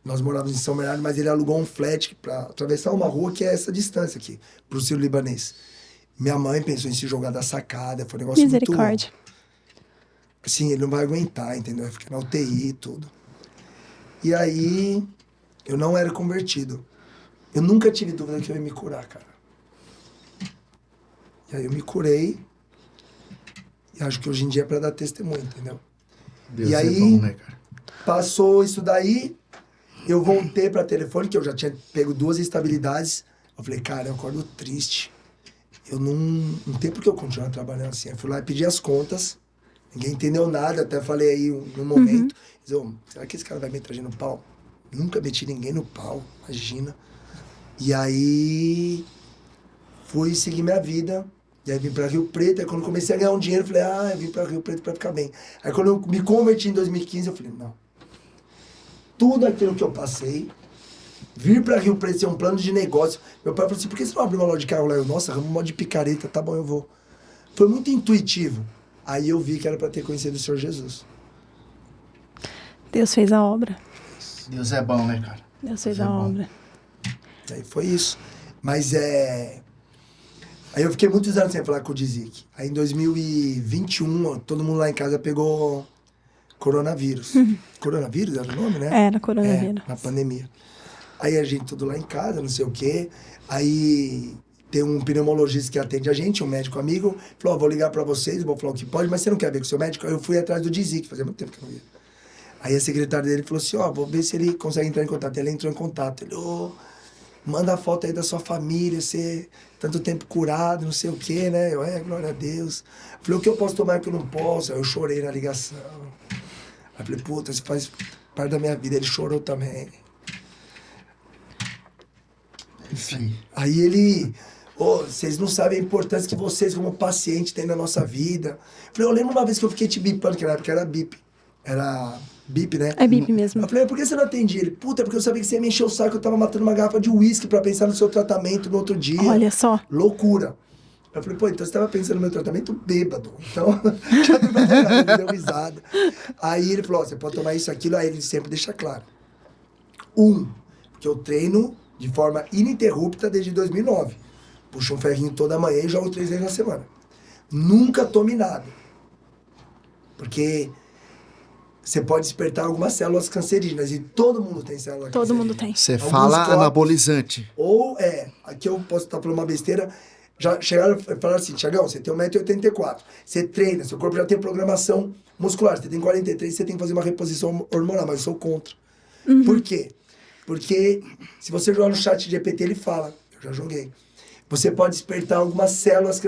Nós morávamos em São Bernardo, mas ele alugou um flat para atravessar uma rua que é essa distância aqui, pro Sírio-Libanês. Minha mãe pensou em se jogar da sacada, foi um negócio muito... Misericórdia. Assim, ele não vai aguentar, entendeu? Vai ficar na UTI e tudo. E aí, eu não era convertido. Eu nunca tive dúvida que eu ia me curar, cara. E aí eu me curei. E acho que hoje em dia é pra dar testemunho, entendeu? Deus e aí, é bom, né, cara? passou isso daí, eu voltei pra telefone, que eu já tinha pego 2 instabilidades. Eu falei, cara, eu acordo triste. Eu não tem por que eu continuar trabalhando assim. Eu fui lá e pedi as contas. Ninguém entendeu nada, até falei aí no momento. Será que esse cara vai me trazer no pau? Nunca meti ninguém no pau, imagina. E aí, fui seguir minha vida. E aí vim pra Rio Preto. Aí quando comecei a ganhar um dinheiro, eu falei, eu vim pra Rio Preto pra ficar bem. Aí quando eu me converti em 2015, eu falei, não. Tudo aquilo que eu passei, vir pra Rio Preto ser um plano de negócio. Meu pai falou assim, por que você não abre uma loja de carro lá? Eu, nossa, arruma uma de picareta, tá bom, eu vou. Foi muito intuitivo. Aí eu vi que era pra ter conhecido o Senhor Jesus. Deus fez a obra. Deus é bom, né, cara? Deus fez Deus a é bom. obra. Aí foi isso. Mas Aí eu fiquei muitos anos sem falar com o Dizic. Aí em 2021, todo mundo lá em casa pegou coronavírus. Coronavírus era o nome, né? Era coronavírus. Na pandemia. Aí a gente tudo lá em casa, não sei o quê. Aí tem um pneumologista que atende a gente, um médico amigo. Falou, vou ligar pra vocês, vou falar o que pode, mas você não quer ver com o seu médico? Aí eu fui atrás do Dizic, fazia muito tempo que eu não ia. Aí a secretária dele falou assim, vou ver se ele consegue entrar em contato. Ele entrou em contato. Ele, manda a foto aí da sua família, você tanto tempo curado, não sei o quê, né? Eu, glória a Deus. Eu falei, o que eu posso tomar que eu não posso? Aí eu chorei na ligação. Aí eu falei, puta, você faz parte da minha vida. Ele chorou também. Enfim. Aí ele, vocês não sabem a importância que vocês como paciente têm na nossa vida. Eu falei, eu lembro uma vez que eu fiquei te bipando, que na época era bip. Era bip, né? É bip mesmo. Eu falei, por que você não atendia? Ele, puta, porque eu sabia que você ia me encher o saco, eu tava matando uma garrafa de uísque pra pensar no seu tratamento no outro dia. Olha só. Loucura. Eu falei, então você tava pensando no meu tratamento bêbado. Então, já não fazia nada, ele deu risada. Aí ele falou, você pode tomar isso, aquilo, aí ele sempre deixa claro. Porque eu treino de forma ininterrupta desde 2009. Puxo um ferrinho toda manhã e jogo 3 vezes na semana. Nunca tome nada. Porque você pode despertar algumas células cancerígenas. E todo mundo tem célula Todo cancerígena. mundo tem. Você Alguns fala corpos- anabolizante. Ou aqui eu posso estar falando uma besteira, já chegaram e falaram assim, Tiagão, você tem 1,84 m, você treina, seu corpo já tem programação muscular, você tem 43, você tem que fazer uma reposição hormonal, mas eu sou contra. Por quê? Porque se você jogar no chat GPT, ele fala, eu já joguei, você pode despertar algumas células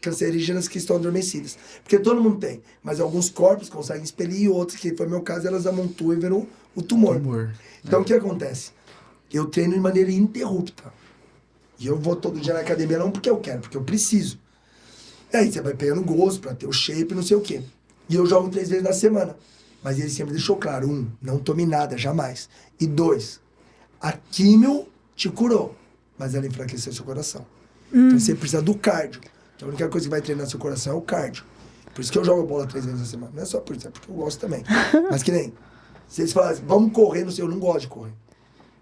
cancerígenas que estão adormecidas. Porque todo mundo tem, mas alguns corpos conseguem expelir e outros, que foi meu caso, elas amontoam e viram o tumor. Então o que acontece? Eu treino de maneira ininterrupta. E eu vou todo dia na academia não porque eu quero, porque eu preciso. E aí você vai pegando gosto pra ter o shape, não sei o quê. E eu jogo 3 vezes na semana. Mas ele sempre deixou claro, não tome nada, jamais. E 2, a químio te curou, mas ela enfraqueceu seu coração. Então você precisa do cardio. Então a única coisa que vai treinar seu coração é o cardio. Por isso que eu jogo bola 3 vezes na semana. Não é só por isso, é porque eu gosto também. Mas que nem, se eles falam assim, vamos correr, não sei, eu não gosto de correr.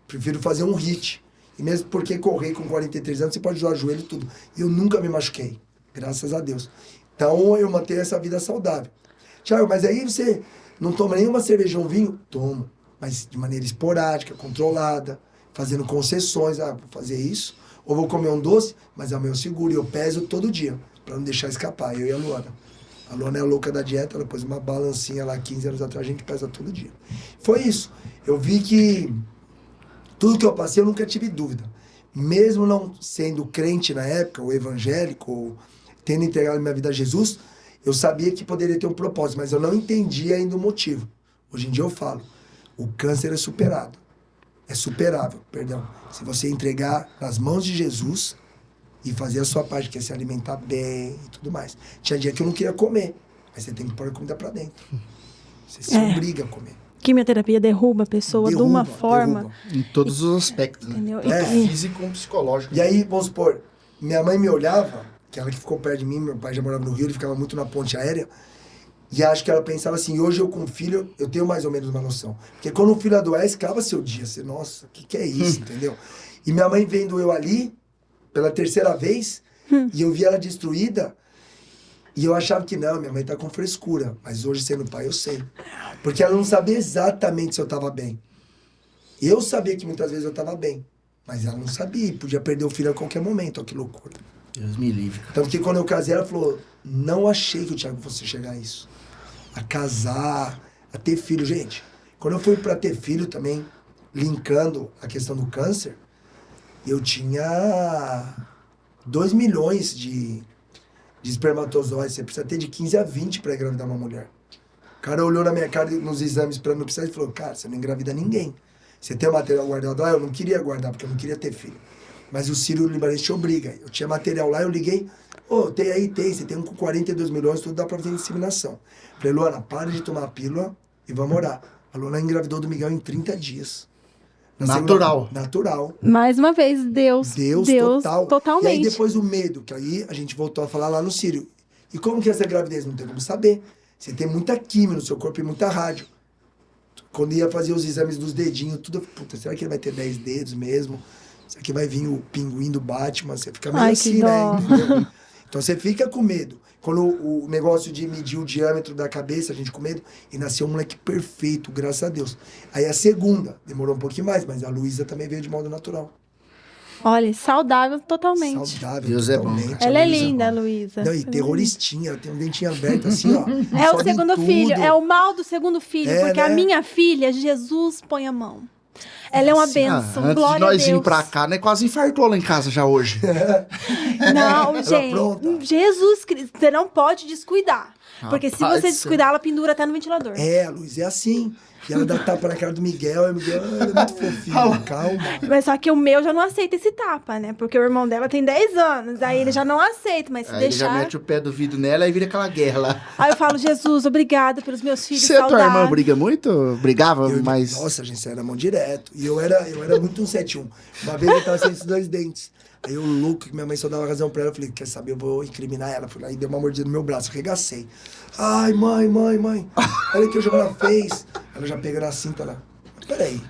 Prefiro fazer um HIIT. E mesmo porque correr com 43 anos, você pode usar o joelho e tudo. E eu nunca me machuquei, graças a Deus. Então eu mantenho essa vida saudável. Tiago, mas aí você não toma nenhuma cerveja ou um vinho? Tomo, mas de maneira esporádica, controlada, fazendo concessões. Vou fazer isso. Ou vou comer um doce, mas é o meu seguro. E eu peso todo dia, para não deixar escapar. Eu e a Luana. A Luana é a louca da dieta, ela pôs uma balancinha lá 15 anos atrás, a gente pesa todo dia. Foi isso. Eu vi que tudo que eu passei, eu nunca tive dúvida. Mesmo não sendo crente na época, ou evangélico, ou tendo entregado minha vida a Jesus, eu sabia que poderia ter um propósito, mas eu não entendia ainda o motivo. Hoje em dia eu falo, o câncer é superado. É superável, perdão. Se você entregar nas mãos de Jesus E fazer a sua parte, que é se alimentar bem e tudo mais. Tinha dia que eu não queria comer, mas você tem que pôr a comida pra dentro. Você se obriga a comer. Quimioterapia derruba a pessoa de uma forma. Em todos os aspectos, né? Entendeu? Tanto físico como psicológico. E aí, vamos supor, minha mãe me olhava, que ela que ficou perto de mim, meu pai já morava no Rio, ele ficava muito na ponte aérea, e acho que ela pensava assim, hoje eu com o filho, eu tenho mais ou menos uma noção. Porque quando o filho adoece, acaba seu dia. Você, nossa, o que é isso, entendeu? E minha mãe vendo eu ali, pela terceira vez, e eu vi ela destruída, e eu achava que não, minha mãe tá com frescura. Mas hoje, sendo pai, eu sei. Porque ela não sabia exatamente se eu tava bem. Eu sabia que muitas vezes eu tava bem, mas ela não sabia, e podia perder o filho a qualquer momento, ó, que loucura. Deus me livre. Tanto que quando eu casei, ela falou, não achei que o Thiago fosse chegar a isso. A casar, a ter filho. Gente, quando eu fui pra ter filho também, linkando a questão do câncer, eu tinha 2 milhões de espermatozoides. Você precisa ter de 15 a 20 pra engravidar uma mulher. O cara olhou na minha cara nos exames pra não precisar e falou, cara, você não engravida ninguém. Você tem o material guardado lá? Eu não queria guardar, porque eu não queria ter filho. Mas o Ciro Libanês te obriga. Eu tinha material lá, eu liguei. Tem aí, tem. Você tem um com 42 milhões, tudo dá pra fazer inseminação. Falei, Luana, para de tomar a pílula e vamos orar. A Luana engravidou do Miguel em 30 dias. Natural. Natural. Mais uma vez, Deus Total. totalmente. E aí depois o medo, que aí a gente voltou a falar lá no Círio. E como que é essa gravidez? Não tem como saber. Você tem muita química no seu corpo e muita rádio. Quando ia fazer os exames dos dedinhos, tudo, puta, será que ele vai ter 10 dedos mesmo? Será que vai vir o pinguim do Batman? Você fica meio assim, né? Entendeu? Então você fica com medo. Quando o negócio de medir o diâmetro da cabeça, a gente com medo, e nasceu um moleque perfeito, graças a Deus. Aí a segunda, demorou um pouquinho mais, mas a Luísa também veio de modo natural. Olha, saudável totalmente. Saudável, Deus é bom. totalmente. Ela é Luísa. linda, a Luísa. Não, e terroristinha, ela tem um dentinho aberto assim, ó. É o sobe em segundo tudo. filho, é o mal do segundo filho, É, porque a né? minha filha, Jesus põe a mão. Ela é uma bênção, Antes glória de nós a Deus. irmos pra cá, né? Quase infartou lá em casa já hoje. Não, gente, pronta. Jesus Cristo, você não pode descuidar. Porque se Rapaz, você descuidar, ela pendura até no ventilador. É, a Luísa é assim. E ela dá tapa na cara do Miguel, e o Miguel é muito fofinho, calma. Mas só que o meu já não aceita esse tapa, né? Porque o irmão dela tem 10 anos, aí ele já não aceita, mas se Aí ele já deixar... mete o pé do vidro nela e vira aquela guerra lá. Aí eu falo, Jesus, obrigada pelos meus filhos Você e tua irmã saudáveis. briga muito? Brigava, mas... Nossa, a gente saía na mão direto. E eu era muito 171. Uma vez eu tava sem esses 2 dentes. Aí eu, louco, que minha mãe só dava razão pra ela, eu falei, quer saber, eu vou incriminar ela. Fui lá e dei uma mordida no meu braço, arregacei. Ai, mãe. Olha o que a Giovana fez. Ela já pega na cinta lá. Peraí.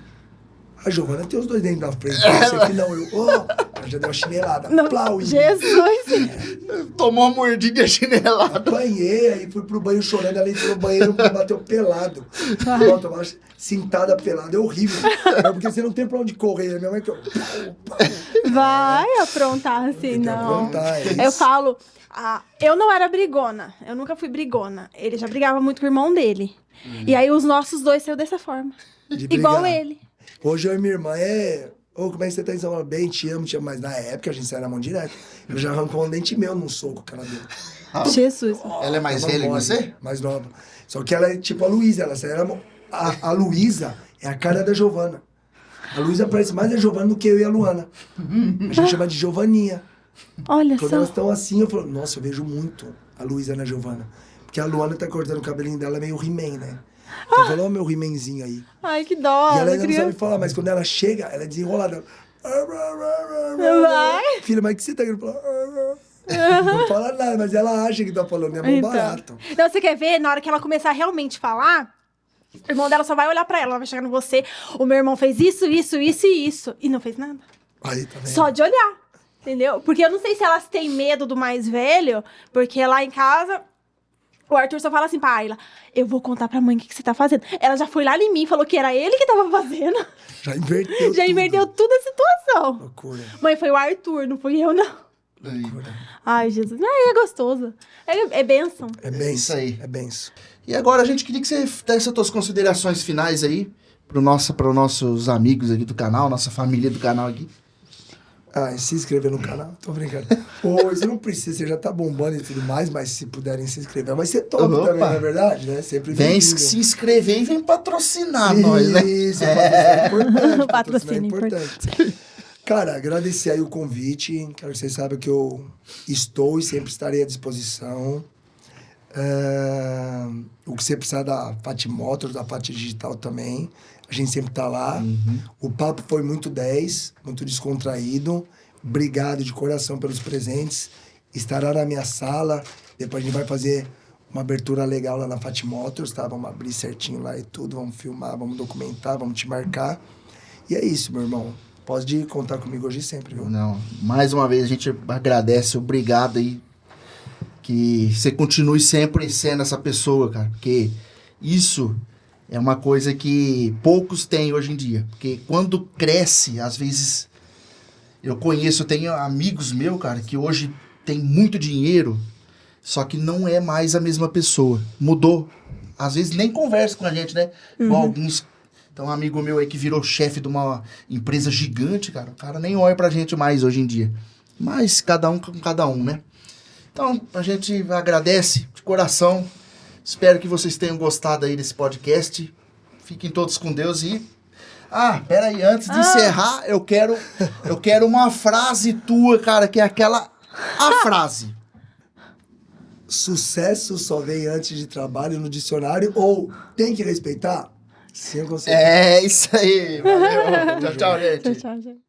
A Giovana tem os 2 dentes na frente. Você aqui não, ela já deu uma chinelada. Não, Plau, Jesus! Tomou uma mordida chinelada. Apanhei, aí fui pro banho chorando, ela entrou no banheiro e bateu pelado. Bota uma cintada pelada, é horrível. É porque você não tem pra onde correr. Minha mãe que Vai aprontar assim, Tem que não. aprontar, é Eu isso. falo, eu não era brigona, eu nunca fui brigona. Ele já brigava muito com o irmão dele. E aí os nossos 2 saiu dessa forma. De Igual brigar. ele. Hoje eu e minha irmã como é que você tá em São Paulo? Bem, te amo. Mas na época a gente saía na mão direto. Eu já arrancou um dente meu num soco que ela deu. Jesus. Ela é mais Tava velha que mole, você? Mais nova. Só que ela é tipo a Luísa. Ela saía na mão. A Luísa é a cara da Giovana. A Luísa parece mais a Giovana do que eu e a Luana. A gente chama de Giovaninha. Olha Quando só. elas estão assim, eu falo, nossa, eu vejo muito a Luísa na Giovana. Porque a Luana tá cortando o cabelinho dela meio He-Man, né? Então eu falo, ó, meu He-Manzinho aí. Ai, que dó. E ela eu ainda não queria... sabe falar, mas quando ela chega, ela é desenrolada. Vai. Filha, mas o que você tá querendo falar? Não fala nada, mas ela acha que tá falando, é mó barato. Então, você quer ver? Na hora que ela começar a realmente falar, o irmão dela só vai olhar pra ela, ela vai chegar no você. O meu irmão fez isso. E não fez nada. Aí, tá vendo? Só de olhar. Entendeu? Porque eu não sei se elas têm medo do mais velho, porque lá em casa, o Arthur só fala assim pra Ayla, eu vou contar pra mãe o que você tá fazendo. Ela já foi lá em mim e falou que era ele que tava fazendo. Já inverteu Já inverteu tudo a situação. Loucura. Mãe, foi o Arthur, não fui eu, não. Ai, Jesus. Ai, é gostoso. É bênção. É benção. isso aí. É benção. E agora a gente queria que você desse as suas considerações finais aí para os nossos amigos aqui do canal, nossa família do canal aqui. Se inscrever no canal, tô brincando. Pô, isso não precisa, você já tá bombando e tudo mais, mas se puderem se inscrever, vai ser top Opa. também, não é verdade, né? Sempre Vem bem-vindo. se inscrever e vem patrocinar nós, né? Isso, patrocínio é importante. Patrocínio Patrocínio é importante. Cara, agradecer aí o convite. Quero que vocês saibam que eu estou e sempre estarei à disposição. O que você precisar da Fati Motors, da Fati Digital também, a gente sempre tá lá. O papo foi muito 10, muito descontraído. Obrigado de coração pelos presentes. Estará na minha sala. Depois a gente vai fazer uma abertura legal lá na Fati Motors, tá? Vamos abrir certinho lá e tudo, vamos filmar, vamos documentar, vamos te marcar. E é isso, meu irmão. Pode contar comigo hoje e sempre, viu? Não, mais uma vez a gente agradece, obrigado aí. Que você continue sempre sendo essa pessoa, cara. Porque isso é uma coisa que poucos têm hoje em dia. Porque quando cresce, às vezes... Eu tenho amigos meus, cara, que hoje tem muito dinheiro, só que não é mais a mesma pessoa. Mudou. Às vezes nem conversa com a gente, né? Igual alguns... Então, um amigo meu aí que virou chefe de uma empresa gigante, cara. O cara nem olha pra gente mais hoje em dia. Mas cada um com cada um, né? Então, a gente agradece de coração. Espero que vocês tenham gostado aí desse podcast. Fiquem todos com Deus e... pera aí, antes de encerrar, eu quero uma frase tua, cara, que é a frase. Sucesso só vem antes de trabalho no dicionário ou tem que respeitar? Sim, com certeza. É isso aí. Valeu. Tchau, tchau, gente. Tchau, gente.